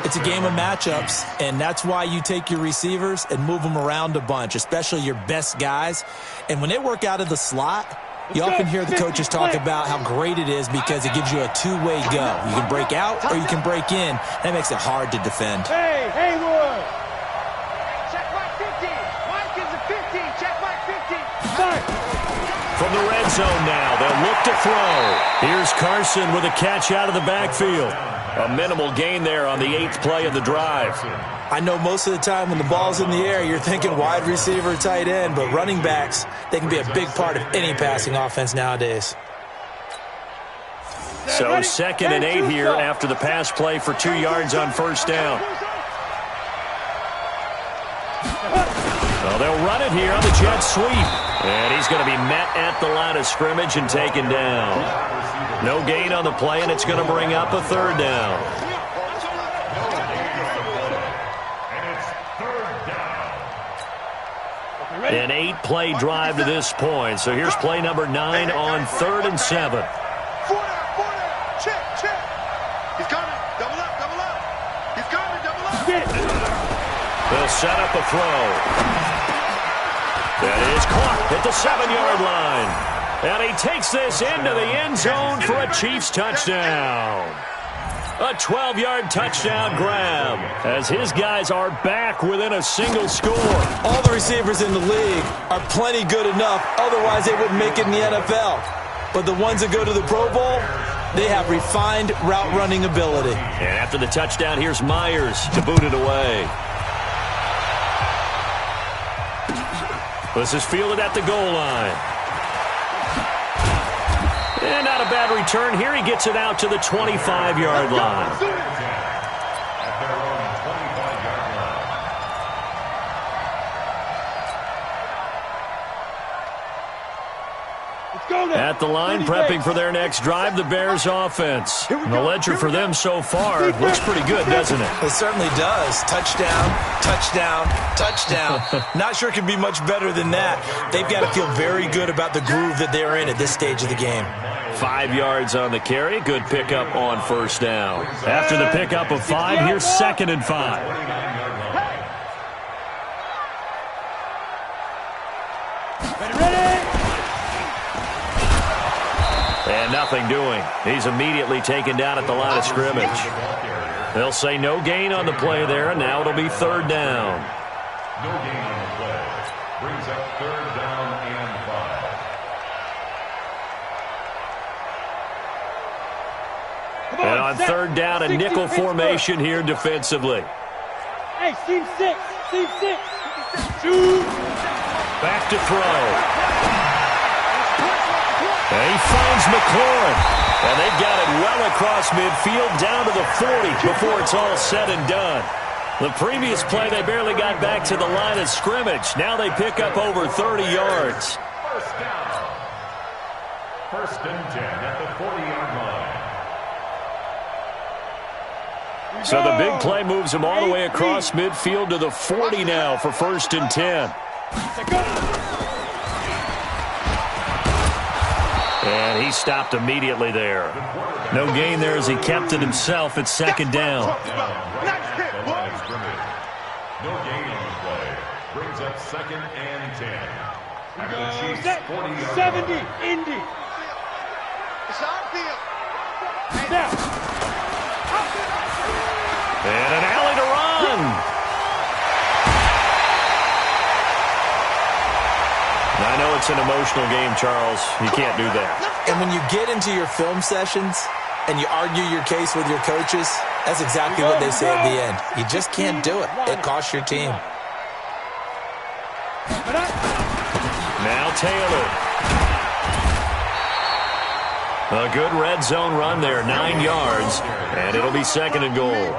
It's a game of matchups, and that's why you take your receivers and move them around a bunch, especially your best guys. And when they work out of the slot, you often hear the coaches talk about how great it is because it gives you a two-way go. You can break out or you can break in. That makes it hard to defend. Hey, Haywood. Check mark 50. Mike is a 50. Check mark 50. From the red zone now, they'll look to throw. Here's Carson with a catch out of the backfield. A minimal gain there on the 8th play of the drive. I know most of the time when the ball's in the air, you're thinking wide receiver, tight end, but running backs, they can be a big part of any passing offense nowadays. So 2nd and 8 here after the pass play for 2 yards on first down. Well, they'll run it here on the jet sweep. And he's going to be met at the line of scrimmage and taken down. No gain on the play, and it's going to bring up a 3rd down. An 8-play drive to this point. So here's play number 9 on 3rd and 7. Check. He's coming. Double up. He's coming. Double up. They'll set up a throw. That is caught at the 7-yard line. And he takes this into the end zone for a Chiefs touchdown. A 12-yard touchdown grab as his guys are back within a single score. All the receivers in the league are plenty good enough, otherwise they wouldn't make it in the NFL. But the ones that go to the Pro Bowl, they have refined route running ability. And after the touchdown, here's Myers to boot it away. This is fielded at the goal line. And not a bad return here. He gets it out to the 25-yard line. At the line, prepping for their next drive, the Bears offense. And the ledger for them so far looks pretty good, doesn't it? It certainly does. Touchdown, touchdown, touchdown. Not sure it can be much better than that. They've got to feel very good about the groove that they're in at this stage of the game. 5 yards on the carry. Good pickup on first down. After the pickup of 5, here's 2nd and 5. And nothing doing. He's immediately taken down at the line of scrimmage. They'll say no gain on the play there, and now it'll be 3rd down. No gain on the play. Brings up 3rd down and 5. And on 3rd down, a nickel formation here defensively. Hey, seam 6. Back to throw. And he finds McLaurin. And they've got it well across midfield down to the 40 before it's all said and done. The previous play, they barely got back to the line of scrimmage. Now they pick up over 30 yards. First down. 1st and 10 at the 40-yard line. So the big play moves him all the way across midfield to the 40 now for 1st and 10. And he stopped immediately there. No gain there as he kept it himself at second down. No gain on the play. Brings up 2nd and 10. After the Chiefs 40-yard 70, line. Indy. It's our field. Snap. And an alley to run. I know it's an emotional game, Charles. You can't do that. And when you get into your film sessions and you argue your case with your coaches, that's exactly what they say at the end. You just can't do it. It costs your team. Now Taylor. A good red zone run there, 9 yards, and it'll be 2nd and goal.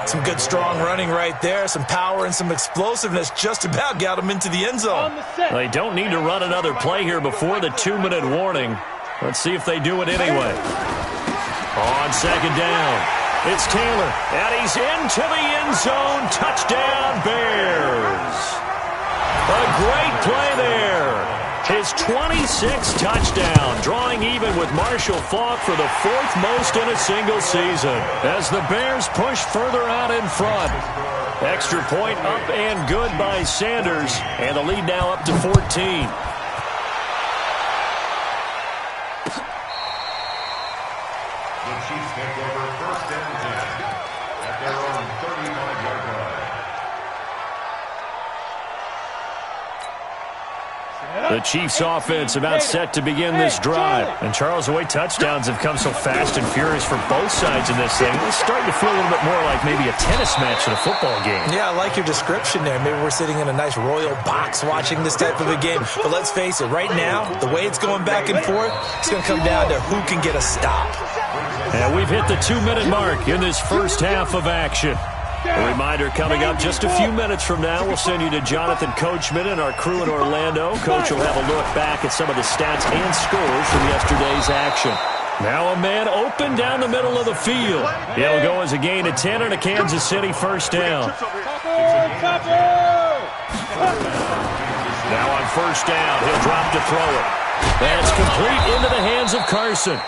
Some good strong running right there, some power and some explosiveness just about got him into the end zone. They don't need to run another play here before the 2-minute warning. Let's see if they do it anyway. On 2nd down, it's Taylor, and he's into the end zone. Touchdown, Bears. A great play there. His 26th touchdown, drawing even with Marshall Faulk for the 4th most in a single season, as the Bears push further out in front. Extra point up and good by Sanders, and the lead now up to 14. The Chiefs take over 1st and 10 at their own 35-yard line. The Chiefs offense about set to begin this drive. And Charles, the way touchdowns have come so fast and furious for both sides in this thing, it's starting to feel a little bit more like maybe a tennis match in a football game. Yeah, I like your description there. Maybe we're sitting in a nice royal box watching this type of a game. But let's face it, right now, the way it's going back and forth, it's going to come down to who can get a stop. And we've hit the 2-minute mark in this first half of action. A reminder coming up just a few minutes from now, we'll send you to Jonathan Coachman and our crew in Orlando. Coach will have a look back at some of the stats and scores from yesterday's action. Now a man open down the middle of the field. It'll go as a gain of 10 and a Kansas City first down. Now on first down, he'll drop to throw it. That's complete into the hands of Carson.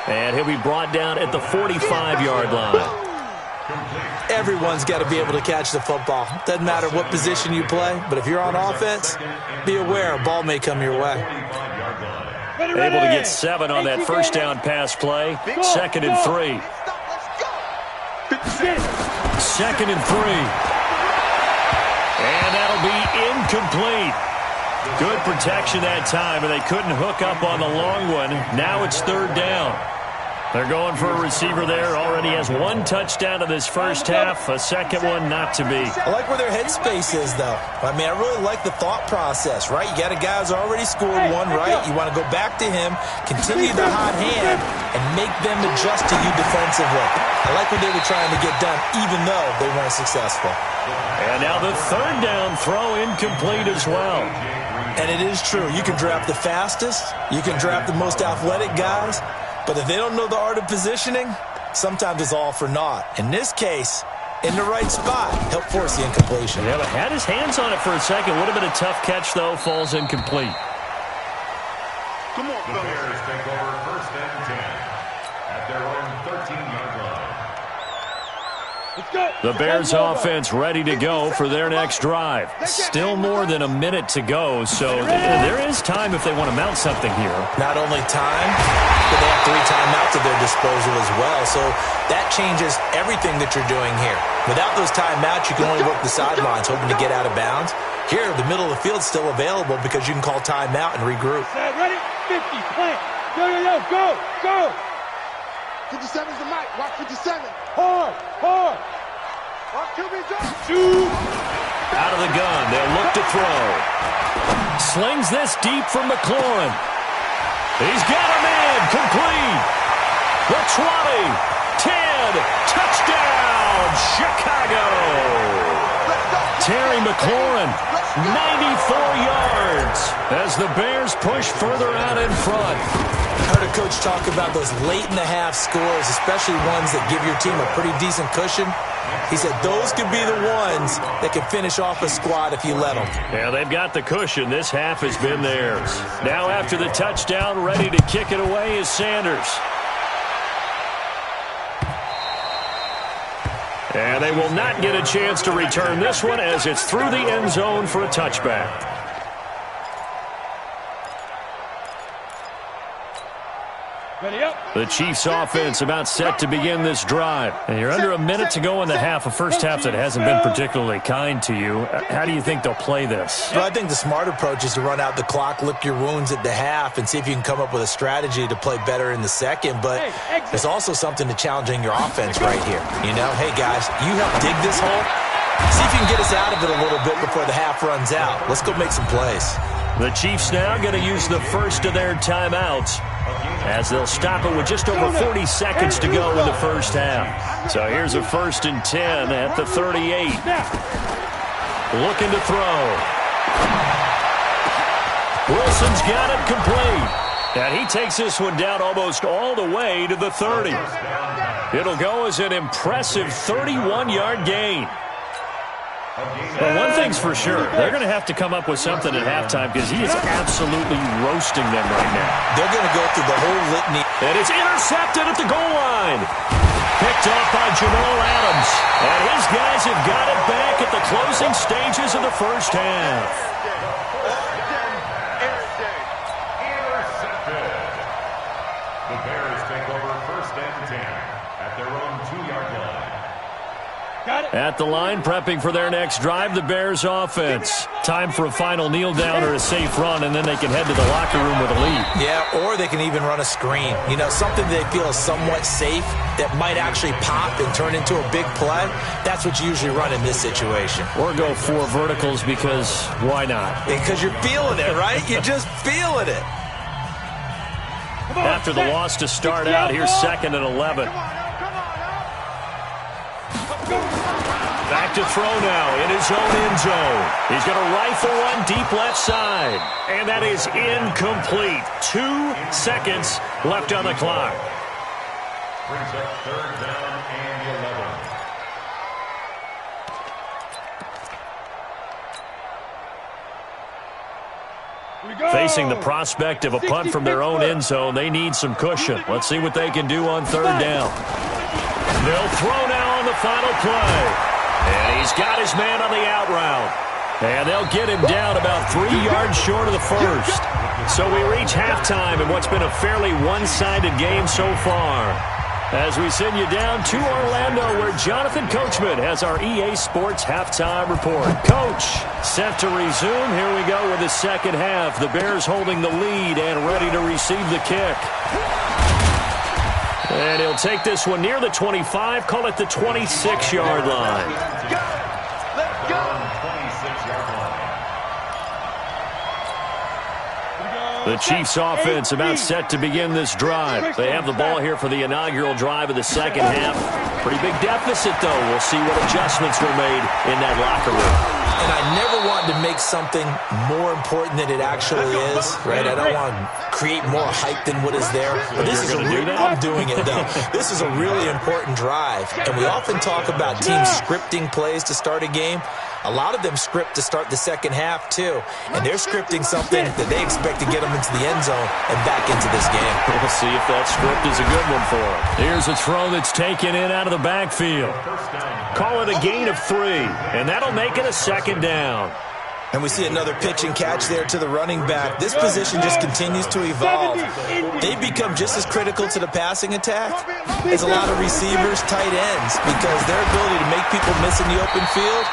And he'll be brought down at the 45-yard line. Everyone's got to be able to catch the football. Doesn't matter what position you play, but if you're on offense, be aware a ball may come your way. Able to get 7 on that first down pass play. 2nd and 3. 2nd and 3. And that'll be incomplete. Good protection that time, and they couldn't hook up on the long one. Now it's 3rd down. They're going for a receiver there. Already has 1 touchdown in this first half. A second one not to be. I like where their headspace is, though. I mean, I really like the thought process, right? You got a guy who's already scored 1, right? You want to go back to him, continue the hot hand, and make them adjust to you defensively. I like what they were trying to get done, even though they weren't successful. And now the 3rd down throw incomplete as well. And it is true. You can draft the fastest. You can draft the most athletic guys. But if they don't know the art of positioning, sometimes it's all for naught. In this case, in the right spot, help force the incompletion. Yeah, but had his hands on it for a second. Would have been a tough catch, though. Falls incomplete. Come on, the Bears take over 1st and 10 at their own 13-yard line. The Bears offense ready to go for their next drive. Still more than a minute to go, so there is time if they want to mount something here. Not only time, but they have 3 timeouts at their disposal as well, so that changes everything that you're doing here. Without those timeouts, you can only work the sidelines, hoping to get out of bounds. Here, the middle of the field's still available because you can call timeout and regroup. Ready? 50, plant. Yo, go, go. 57's the mic. Watch 57. Hard. Watch QB's up. Shoot. Out of the gun, they'll look to throw. Slings this deep from McLaurin. He's got a man, complete. The 20, 10, touchdown, Chicago. Terry McLaurin, 94 yards as the Bears push further out in front. I heard a coach talk about those late-in-the-half scores, especially ones that give your team a pretty decent cushion. He said those could be the ones that can finish off a squad if you let them. Yeah, they've got the cushion. This half has been theirs. Now after the touchdown, ready to kick it away is Sanders. And they will not get a chance to return this one as it's through the end zone for a touchback. The Chiefs offense about set to begin this drive. And you're under a minute to go in the half, a first half that hasn't been particularly kind to you. How do you think they'll play this? Well, I think the smart approach is to run out the clock, lick your wounds at the half, and see if you can come up with a strategy to play better in the second. But there's also something to challenging your offense right here. You know, hey, guys, you help dig this hole. See if you can get us out of it a little bit before the half runs out. Let's go make some plays. The Chiefs now going to use the first of their timeouts as they'll stop it with just over 40 seconds to go in the first half. So here's a 1st and 10 at the 38. Looking to throw. Wilson's got it complete. And he takes this one down almost all the way to the 30. It'll go as an impressive 31-yard gain. Well, one thing's for sure. They're going to have to come up with something at halftime because he is absolutely roasting them right now. They're going to go through the whole litany. And it's intercepted at the goal line. Picked off by Jamal Adams. And his guys have got it back at the closing stages of the first half. Intercepted. The Bears take over 1st and 10 at their own 2-yard line. At the line, prepping for their next drive, the Bears offense. Time for a final kneel down or a safe run, and then they can head to the locker room with a lead. Yeah, or they can even run a screen. You know, something they feel is somewhat safe that might actually pop and turn into a big play. That's what you usually run in this situation. Or go 4 verticals because why not? Because you're feeling it, right? You're just feeling it. After the loss to start out, here's 2nd and 11. Back to throw now in his own end zone. He's going to rifle one deep left side. And that is incomplete. 2 seconds left on the clock. Brings up 3rd down and 11. Facing the prospect of a punt from their own end zone, they need some cushion. Let's see what they can do on 3rd down. They'll throw now on the final play. And he's got his man on the out route. And they'll get him down about 3 yards short of the first. So we reach halftime in what's been a fairly one-sided game so far. As we send you down to Orlando, where Jonathan Coachman has our EA Sports halftime report. Coach, set to resume. Here we go with the second half. The Bears holding the lead and ready to receive the kick. And he'll take this one near the 25, call it the 26-yard line. Let's go. 26-yard line. The Chiefs offense about set to begin this drive. They have the ball here for the inaugural drive of the second half. Pretty big deficit, though. We'll see what adjustments were made in that locker room. And I never want to make something more important than it actually is, right? I don't want to create more hype than what is there. But this is I'm doing it, though. This is a really important drive. And we often talk about teams scripting plays to start a game. A lot of them script to start the second half, too. And they're scripting something that they expect to get them into the end zone and back into this game. We'll see if that script is a good one for them. Here's a throw that's taken in out of the backfield. Call it a gain of 3, and that'll make it a 2nd down. And we see another pitch and catch there to the running back. This position just continues to evolve. They become just as critical to the passing attack as a lot of receivers, tight ends, because their ability to make people miss in the open field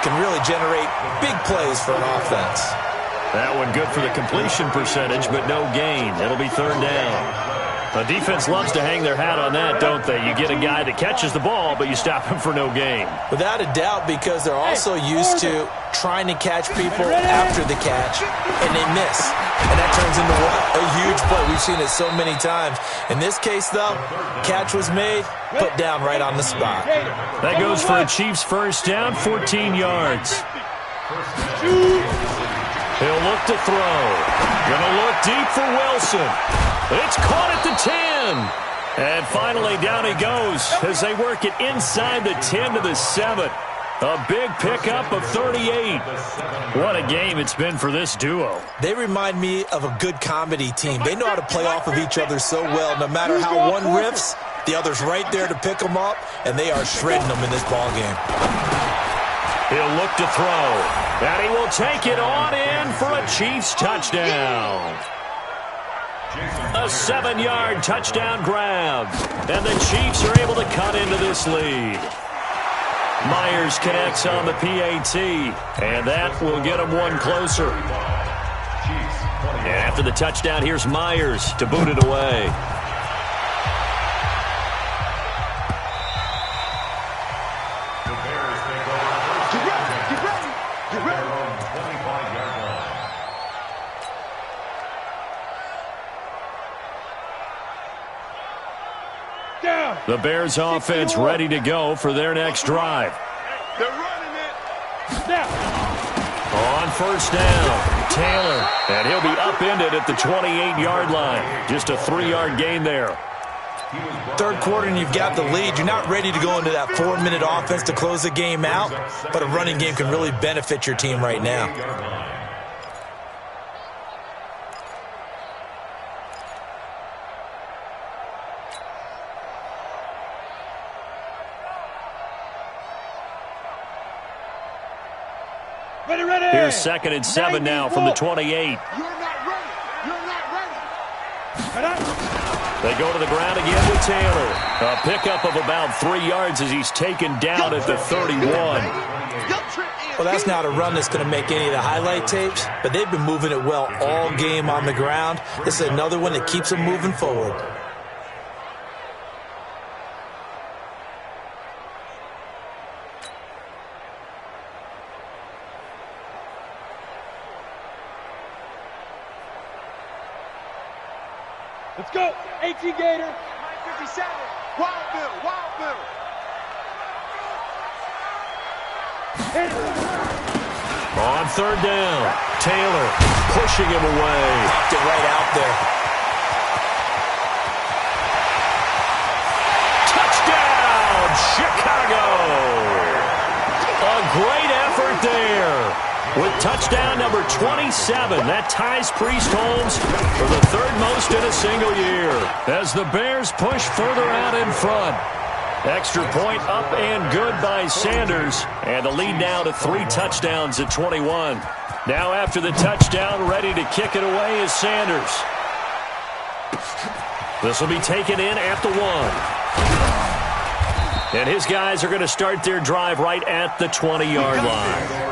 can really generate big plays for an offense. That one good for the completion percentage, but no gain. It'll be 3rd down. The defense loves to hang their hat on that, don't they? You get a guy that catches the ball, but you stop him for no gain. Without a doubt, because they're also used to trying to catch people after the catch, and they miss. And that turns into what? A huge play. We've seen it so many times. In this case, though, catch was made, put down right on the spot. That goes for a Chiefs first down, 14 yards. He'll look to throw. Gonna look deep for Wilson. It's caught at the 10. And finally, down he goes as they work it inside the 10 to the 7. A big pickup of 38. What a game it's been for this duo. They remind me of a good comedy team. They know how to play off of each other so well. No matter how one riffs, the other's right there to pick them up, and they are shredding them in this ball game. He'll look to throw, and he will take it on in for a Chiefs touchdown. A 7-yard touchdown grab, and the Chiefs are able to cut into this lead. Myers connects on the PAT, and that will get him one closer. And after the touchdown, here's Myers to boot it away. The Bears offense ready to go for their next drive. They're running it. Snap. On first down, Taylor, and he'll be upended at the 28-yard line. Just a 3-yard gain there. Third quarter and you've got the lead. You're not ready to go into that 4-minute offense to close the game out, but a running game can really benefit your team right now. Here's 2nd and 7 now from the 28. You're not ready. You're not ready. They go to the ground again with Taylor. A pickup of about 3 yards as he's taken down at the 31. Well, that's not a run that's going to make any of the highlight tapes, but they've been moving it well all game on the ground. This is another one that keeps them moving forward. Let's go. 18 Gator. 57. Wild Bill. Wild Bill. On third down, Taylor pushing him away. Popped it right out there. Touchdown, Chicago. A great effort there. With touchdown number 27, that ties Priest Holmes for the 3rd most in a single year. As the Bears push further out in front. Extra point up and good by Sanders. And the lead now to 3 touchdowns at 21. Now after the touchdown, ready to kick it away is Sanders. This will be taken in at the 1. And his guys are going to start their drive right at the 20-yard line.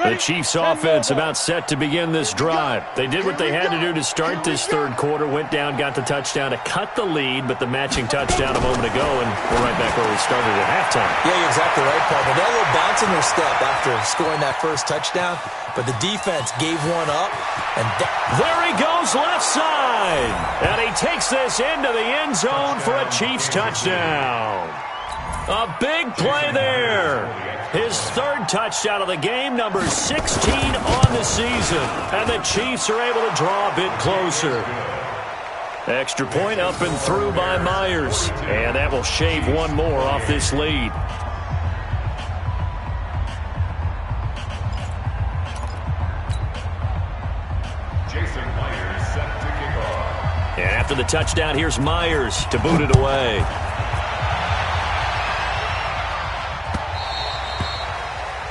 The Chiefs offense about set to begin this drive. They did what they had to do to start this third quarter, went down, got the touchdown to cut the lead, but the matching touchdown a moment ago, and we're right back where we started at halftime. Yeah, you're exactly right, Paul. They got a little bounce in their step after scoring that first touchdown, but the defense gave one up. And there he goes left side, and he takes this into the end zone for a Chiefs touchdown. A big play there. His 3rd touchdown of the game, number 16 on the season. And the Chiefs are able to draw a bit closer. Extra point up and through by Myers. And that will shave one more off this lead. Jason Myers set to kick off. And after the touchdown, here's Myers to boot it away.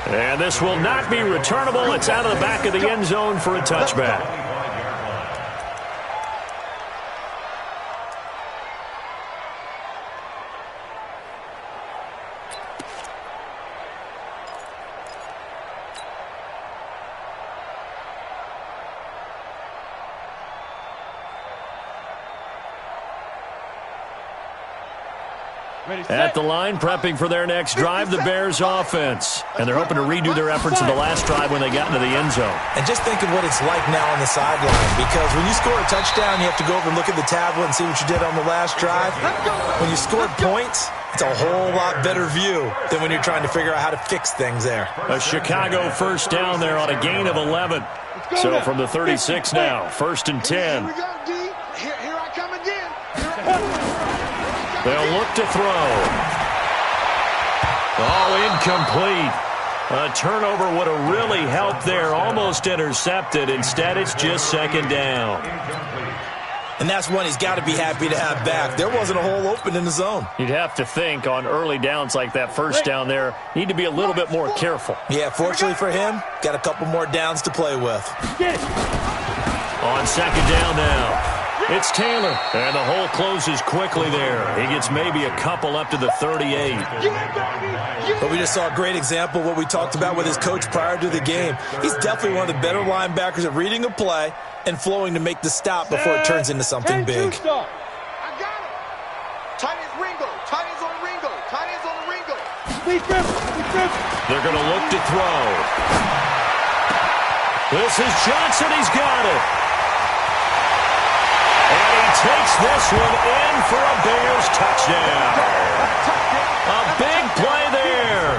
And this will not be returnable. It's out of the back of the end zone for a touchback. At the line, prepping for their next drive, the Bears offense. And they're hoping to redo their efforts in the last drive when they got into the end zone. And just think of what it's like now on the sideline, because when you score a touchdown, you have to go over and look at the tablet and see what you did on the last drive. When you scored points, it's a whole lot better view than when you're trying to figure out how to fix things there. A Chicago first down there on a gain of 11. So from the 36 now, 1st and 10. Here we go, D. Here I come again. They'll look to throw. Oh, incomplete. A turnover would have really helped there. Almost intercepted. Instead, it's just 2nd down. And that's one he's got to be happy to have back. There wasn't a hole open in the zone. You'd have to think on early downs like that first down there, need to be a little bit more careful. Yeah, fortunately for him, got a couple more downs to play with. On 2nd down now. It's Taylor, and the hole closes quickly there. He gets maybe a couple up to the 38. But we just saw a great example of what we talked about with his coach prior to the game. He's definitely one of the better linebackers at reading a play and flowing to make the stop before it turns into something big. I got it. Tight ends Ringo. Tight ends on Ringo. Tight ends on the Ringo. They're going to look to throw. This is Johnson. He's got it. And he takes this one in for a Bears touchdown. A big play there.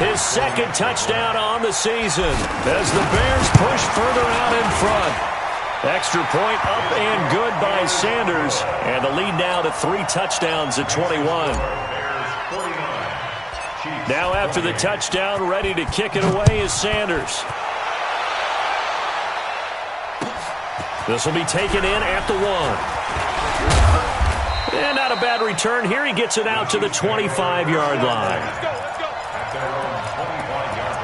His 2nd touchdown on the season as the Bears push further out in front. Extra point up and good by Sanders. And the lead now to 3 touchdowns at 21. Now after the touchdown, ready to kick it away is Sanders. This will be taken in at the 1. And not a bad return here. He gets it out to the 25-yard line. At their own 25-yard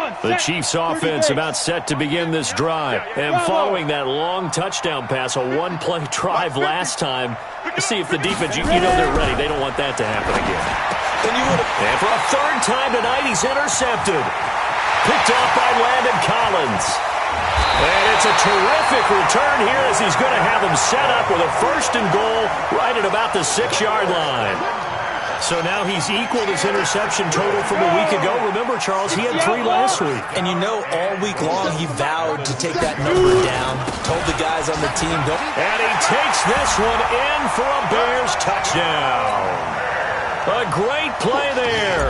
line. The Chiefs offense about set to begin this drive. And following that long touchdown pass, a one-play drive last time, to see if the defense, you know they're ready. They don't want that to happen again. And for a 3rd time tonight, he's intercepted. Picked off by Landon Collins. And it's a terrific return here as he's going to have him set up with a 1st and goal right at about the 6-yard line. So now he's equaled his interception total from a week ago. Remember, Charles, he had 3 last week. And you know, all week long he vowed to take that number down. Told the guys on the team, don't. And he takes this one in for a Bears touchdown. A great play there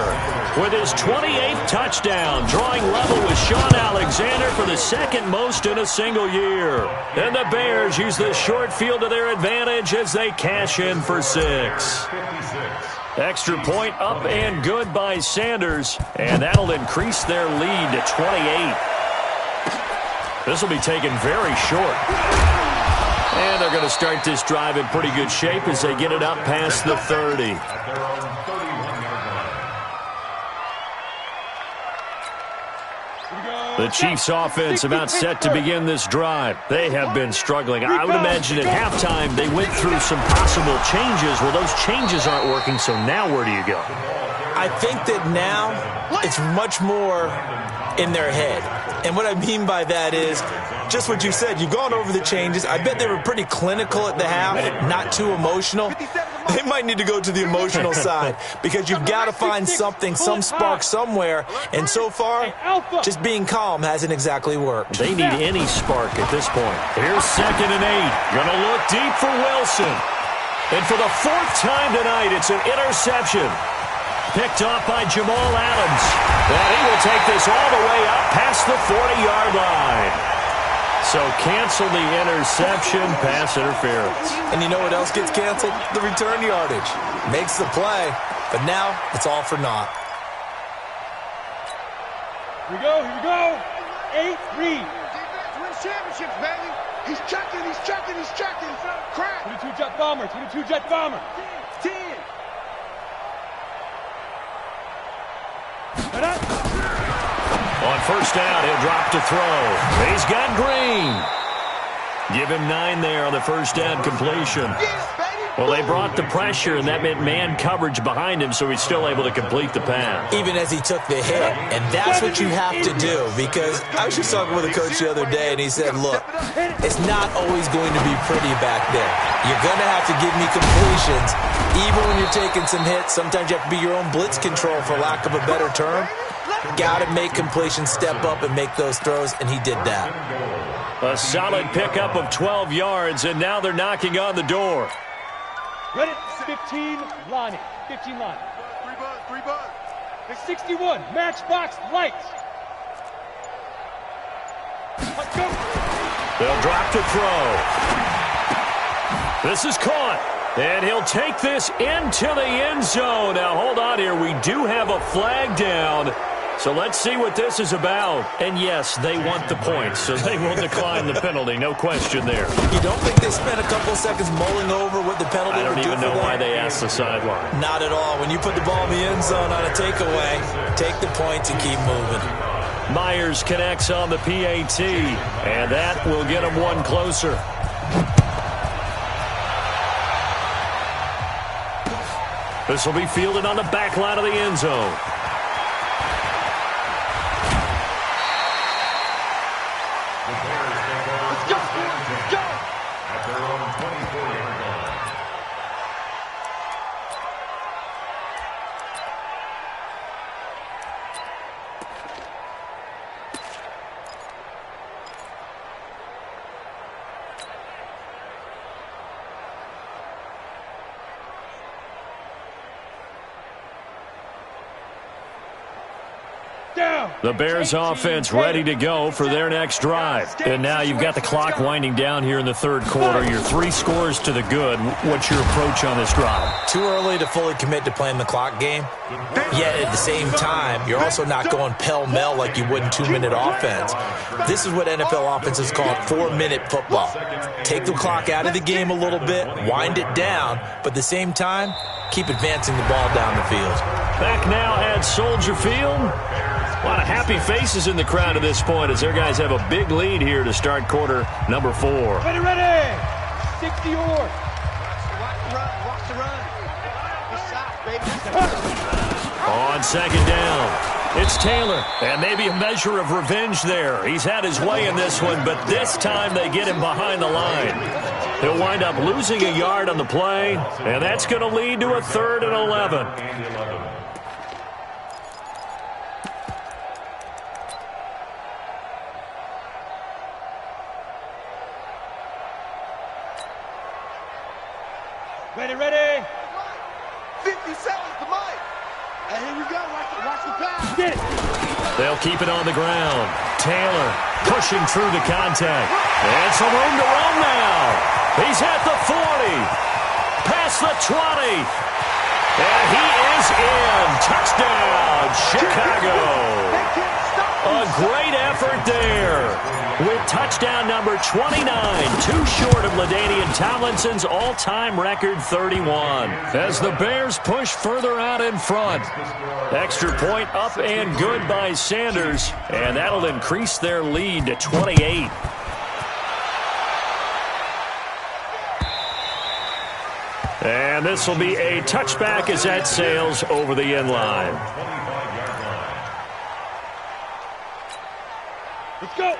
with his 28th touchdown, drawing level with Sean Alexander for the 2nd most in a single year. And the Bears use the short field to their advantage as they cash in for 6. Extra point up and good by Sanders, and that'll increase their lead to 28. This will be taken very short. And they're going to start this drive in pretty good shape as they get it up past the 30. At their own 31-yard line. The Chiefs offense about set to begin this drive. They have been struggling. I would imagine at halftime they went through some possible changes. Well, those changes aren't working, so now where do you go? I think that now it's much more in their head. And what I mean by that is just what you said. You've gone over the changes. I bet they were pretty clinical at the half, not too emotional. They might need to go to the emotional side because you've got to find something, some spark somewhere. And so far, just being calm hasn't exactly worked. They need any spark at this point. Here's 2nd and 8. Going to look deep for Wilson. And for the 4th time tonight, it's an interception. Picked off by Jamal Adams. And he will take this all the way up past the 40-yard line. So cancel the interception, pass interference. And you know what else gets canceled? The return yardage. Makes the play, but now it's all for naught. Here we go. 8, read. Defense wins championships, baby. He's checking. Crap. 22 jet bomber. 10. On 1st down, he'll drop to throw. He's got Green. Give him 9 there on the 1st down completion. Yes, baby. Well, they brought the pressure, and that meant man coverage behind him, so he's still able to complete the pass. Even as he took the hit, and that's what you have to do, because I was just talking with a coach the other day, and he said, look, it's not always going to be pretty back there. You're going to have to give me completions, even when you're taking some hits. Sometimes you have to be your own blitz control, for lack of a better term. Got to make completions, step up, and make those throws, and he did that. A solid pickup of 12 yards, and now they're knocking on the door. Ready? 15, Lonnie. 15, Lonnie. 3 bucks. 61, matchbox lights. Let's go. They'll drop to throw. This is caught, and he'll take this into the end zone. Now, hold on here. We do have a flag down. So let's see what this is about. And yes, they want the points, so they will decline the penalty. No question there. You don't think they spent a couple seconds mulling over what the penalty would do for them? I don't even know why they asked the sideline. Not at all. When you put the ball in the end zone on a takeaway, take the points and keep moving. Myers connects on the PAT, and that will get him one closer. This will be fielded on the back line of the end zone. The Bears offense ready to go for their next drive. And now you've got the clock winding down here in the third quarter. You're 3 scores to the good. What's your approach on this drive? Too early to fully commit to playing the clock game. Yet at the same time, you're also not going pell-mell like you would in 2-minute offense. This is what NFL offenses call 4-minute football. Take the clock out of the game a little bit, wind it down, but at the same time, keep advancing the ball down the field. Back now at Soldier Field. A lot of happy faces in the crowd at this point as their guys have a big lead here to start quarter number 4. Ready, ready. 60 yards. Watch the run. On second down, it's Taylor. And maybe a measure of revenge there. He's had his way in this one, but this time they get him behind the line. He'll wind up losing a yard on the play, and that's going to lead to a 3rd and 11. Ready. 50 seconds to Mike. And here we go. Watch the pass. Get it. They'll keep it on the ground. Taylor pushing through the contact. And some room to run now. He's at the 40. Past the 20. And he is in. Touchdown, Chicago. A great effort there. With touchdown number 29, too short of LaDainian Tomlinson's all-time record 31. As the Bears push further out in front. Extra point up and good by Sanders, and that'll increase their lead to 28. And this will be a touchback as that sails over the end line.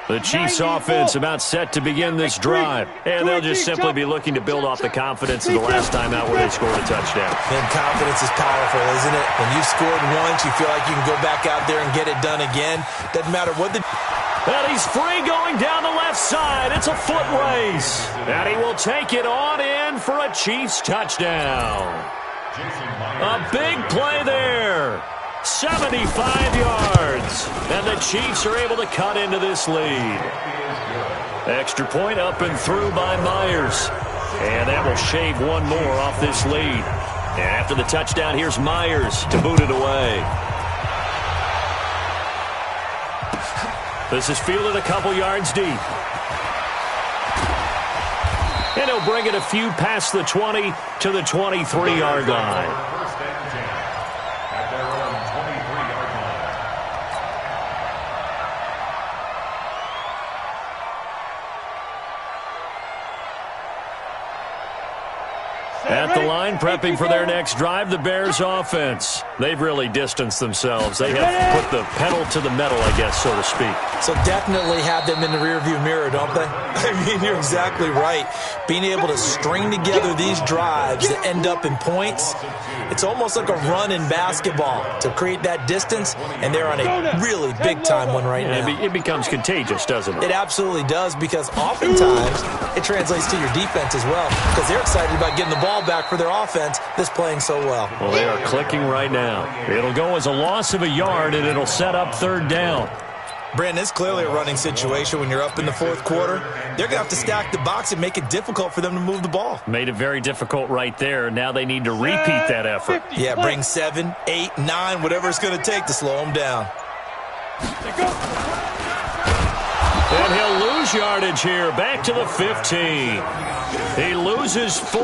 The Chiefs offense about set to begin this drive. And they'll just simply be looking to build off the confidence of the last time out where they scored a touchdown. And confidence is powerful, isn't it? When you've scored once, you feel like you can go back out there and get it done again. Doesn't matter what the... And he's free going down the left side. It's a foot race. And he will take it on in for a Chiefs touchdown. A big play there. 75 yards. And the Chiefs are able to cut into this lead. Extra point up and through by Myers. And that will shave one more off this lead. And after the touchdown, here's Myers to boot it away. This is fielded a couple yards deep. And he'll bring it a few past the 20 to the 23-yard line. At the line, prepping for their next drive, the Bears offense. They've really distanced themselves. They have put the pedal to the metal, I guess, so to speak. So definitely have them in the rearview mirror, don't they? I mean, you're exactly right. Being able to string together these drives that end up in points, it's almost like a run in basketball to create that distance, and they're on a really big-time one right now. It becomes contagious, doesn't it? It absolutely does, because oftentimes it translates to your defense as well, because they're excited about getting the ball back for their offense that's playing so well. Well, they are clicking right now. It'll go as a loss of a yard, and it'll set up third down. Brandon, it's clearly a running situation when you're up in the fourth quarter. They're going to have to stack the box and make it difficult for them to move the ball. Made it very difficult right there. Now they need to repeat that effort. Yeah, bring 7, 8, 9, whatever it's going to take to slow them down. And he'll lose yardage here. Back to the 15. He loses 4,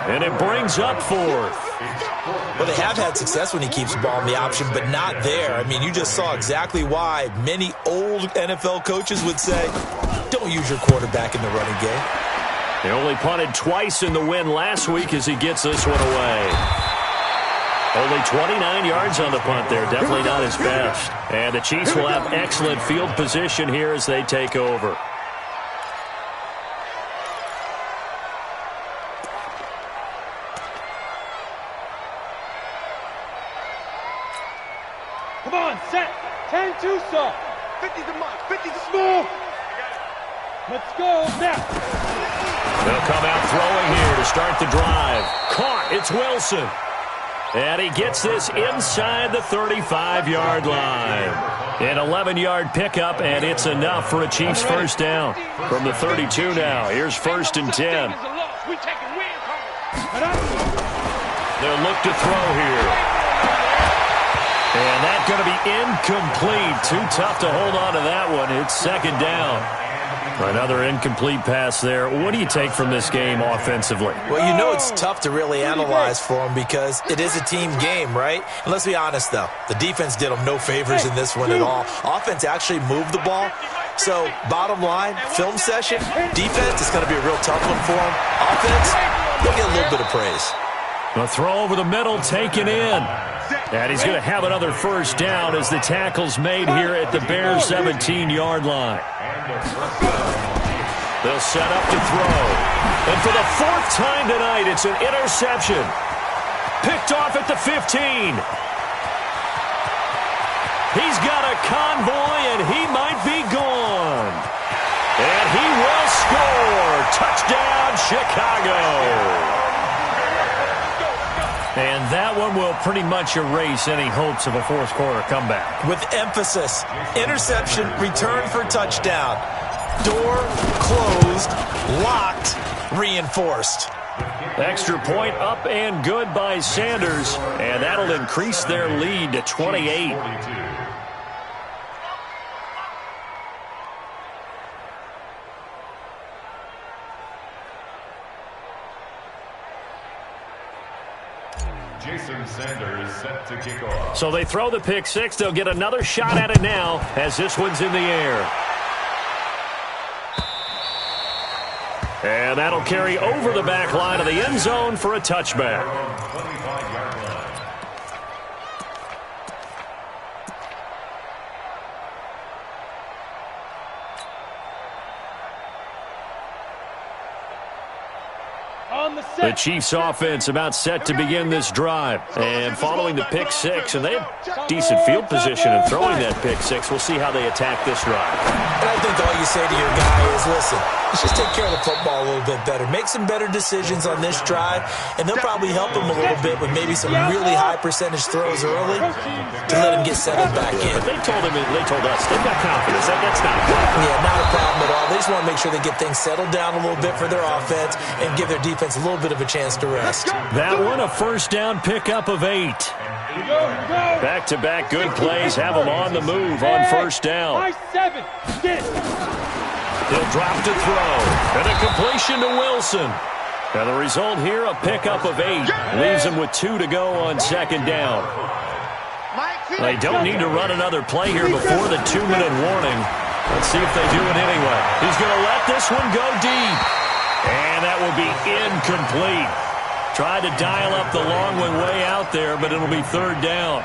and it brings up 4th. Well, they have had success when he keeps the ball in the option, but not there. I mean, you just saw exactly why many old NFL coaches would say, don't use your quarterback in the running game. They only punted twice in the win last week as he gets this one away. Only 29 yards on the punt there. Definitely not his best. And the Chiefs will have excellent field position here as they take over. Come on, set. 10-2 soft. 50's a month. 50's a Smooth. Let's go now. They'll come out throwing here to start the drive. Caught. It's Wilson. And he gets this inside the 35-yard line. An 11-yard pickup, and it's enough for a Chiefs first down. From the 32 now, here's 1st and 10. They'll look to throw here. And that's going to be incomplete. Too tough to hold on to that one. It's 2nd down. Another incomplete pass there. What do you take from this game offensively? Well, you know it's tough to really analyze for them because it is a team game, right? And let's be honest, though. The defense did them no favors in this one at all. Offense actually moved the ball. So, bottom line, film session, defense is going to be a real tough one for them. Offense, they'll get a little bit of praise. The throw over the middle taken in. And he's going to have another first down as the tackle's made here at the Bears' 17-yard line. They'll set up to throw. And for the 4th time tonight, it's an interception. Picked off at the 15. He's got a convoy, and he might be gone. And he will score. Touchdown, Chicago. And that one will pretty much erase any hopes of a fourth-quarter comeback. With emphasis, interception, return for touchdown. Door closed, locked, reinforced. Extra point up and good by Sanders, and that'll increase their lead to 28. Jason Sanders set to kick off. So they throw the pick six. They'll get another shot at it now as this one's in the air. And that'll carry over the back line of the end zone for a touchback. 25-yard line. The Chiefs offense about set to begin this drive. And following the pick six, and they have decent field position in throwing that pick six. We'll see how they attack this drive. And I think all you say to your guy is, listen, let's just take care of the football a little bit better. Make some better decisions on this drive, and they'll probably help him a little bit with maybe some really high percentage throws early to let him get settled back in. But they told us they've got confidence. That's not a problem. Yeah, not a problem at all. They just want to make sure they get things settled down a little bit for their offense and give their defense a little bit of a chance to rest. That one, a first down pickup of 8. Back-to-back good plays have them on the move on first down. He'll drop to throw. And a completion to Wilson. And the result here, a pickup of 8. Leaves him with 2 to go on second down. They don't need to run another play here before the 2-minute warning. Let's see if they do it anyway. He's going to let this one go deep. And that will be incomplete. Tried to dial up the long one way out there, but it'll be third down.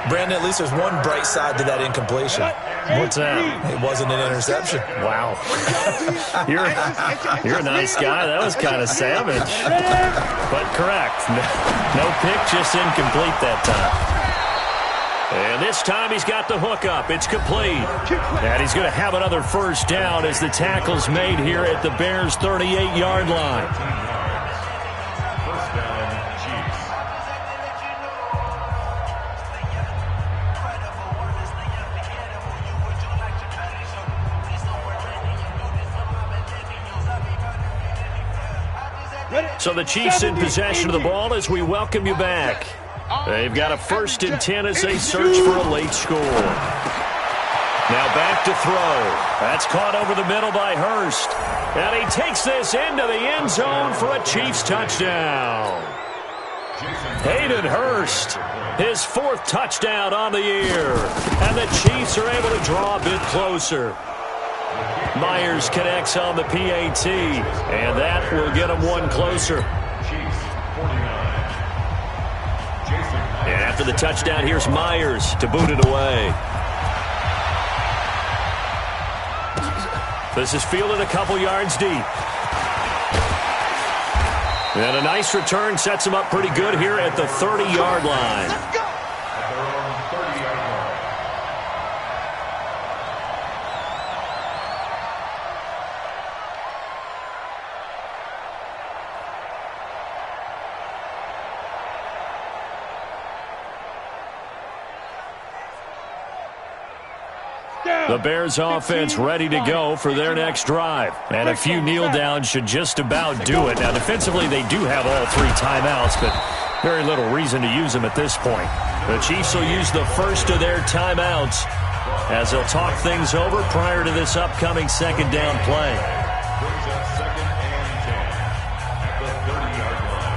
Brandon, at least there's one bright side to that incompletion. What's that? It wasn't an interception. Wow. You're a nice guy. That was kind of savage. But correct. No pick, just incomplete that time. And this time he's got the hook up. It's complete. And he's going to have another first down as the tackle's made here at the Bears' 38-yard line. First down, Chiefs. So the Chiefs in possession of the ball as we welcome you back. They've got a 1st and 10 as they search for a late score. Now back to throw. That's caught over the middle by Hurst. And he takes this into the end zone for a Chiefs touchdown. Hayden Hurst, his 4th touchdown on the year. And the Chiefs are able to draw a bit closer. Myers connects on the PAT, and that will get him one closer. Chiefs, 49. And after the touchdown, here's Myers to boot it away. This is fielded a couple yards deep. And a nice return sets him up pretty good here at the 30-yard line. At their own 30-yard line. The Bears offense ready to go for their next drive. And a few kneel downs should just about do it. Now, defensively, they do have all 3 timeouts, but very little reason to use them at this point. The Chiefs will use the first of their timeouts as they'll talk things over prior to this upcoming 2nd down play. Brings up 2nd and 10 at the 30-yard line.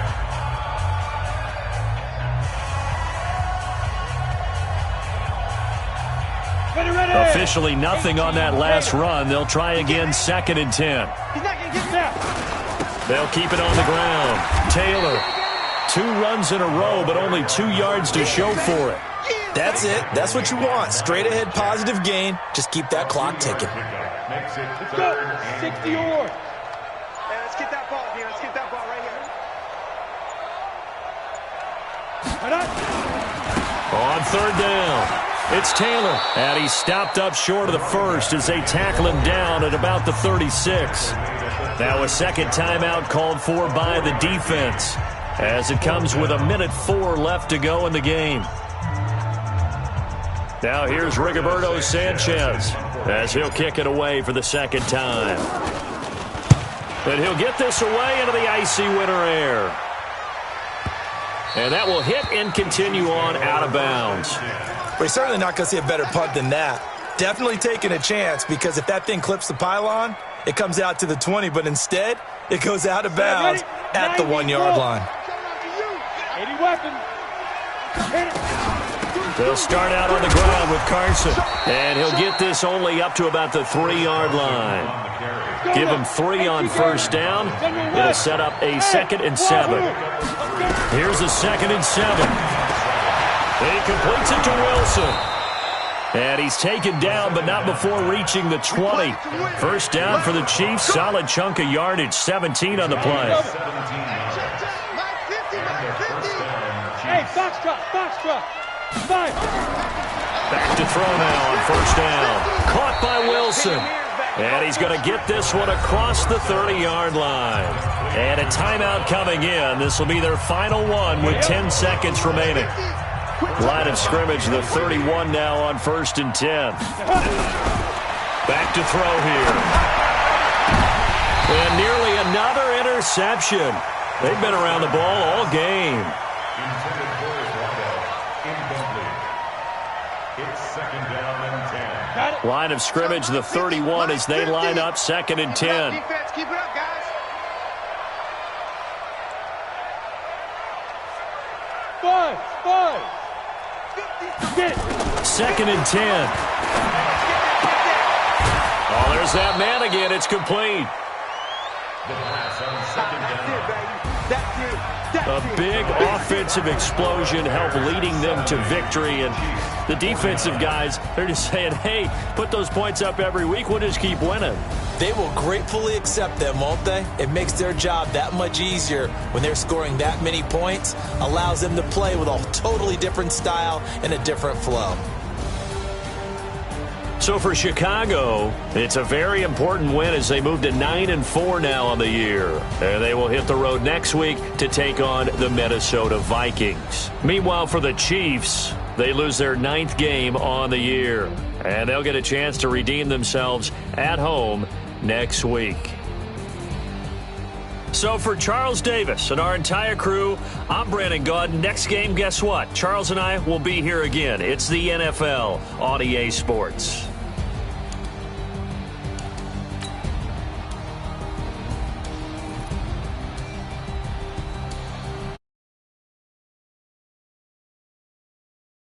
Officially nothing on that last run. They'll try again 2nd and 10. He's not going to get that. They'll keep it on the ground. Taylor, 2 runs in a row, but only 2 yards to show for it. That's it. That's what you want. Straight ahead positive gain. Just keep that clock ticking. Makes it Let's go. 60 yards. Hey, let's get that ball here. Let's get that ball right here. On 3rd down, it's Taylor. And he's stopped up short of the first as they tackle him down at about the 36. Now a 2nd timeout called for by the defense as it comes with 1:04 left to go in the game. Now here's Rigoberto Sanchez as he'll kick it away for the 2nd time. But he'll get this away into the icy winter air. And that will hit and continue on out of bounds. We're certainly not going to see a better punt than that. Definitely taking a chance because if that thing clips the pylon, it comes out to the 20, but instead it goes out of bounds at the 1-yard line. 80 weapons. They'll start out on the ground with Carson. And he'll get this only up to about the 3-yard line. Give him 3 on 1st down. It'll set up a 2nd and 7. Here's a 2nd and 7. He completes it to Wilson. And he's taken down, but not before reaching the 20. 1st down for the Chiefs. Solid chunk of yardage. 17 on the play. Hey, foxtrot. Fire. Back to throw now on 1st down. Caught by Wilson. And he's going to get this one across the 30-yard line. And a timeout coming in. This will be their final one with 10 seconds remaining. Line of scrimmage, the 31 now on 1st and 10. Back to throw here. And nearly another interception. They've been around the ball all game. Intended for his wideout. Incomplete. It's 2nd down and 10. Line of scrimmage, the 31 as they line up 2nd and 10. Defense, keep it up, guys. Five. 2nd and 10. Oh, there's that man again. It's complete. The pass on 2nd down A big offensive explosion helped leading them to victory. And the defensive guys, they're just saying, hey, put those points up every week. We'll just keep winning. They will gratefully accept them, won't they? It makes their job that much easier when they're scoring that many points. Allows them to play with a totally different style and a different flow. So for Chicago, it's a very important win as they move to 9-4 now on the year. And they will hit the road next week to take on the Minnesota Vikings. Meanwhile, for the Chiefs, they lose their 9th game on the year. And they'll get a chance to redeem themselves at home next week. So for Charles Davis and our entire crew, I'm Brandon Gaudin. Next game, guess what? Charles and I will be here again. It's the NFL on EA Sports.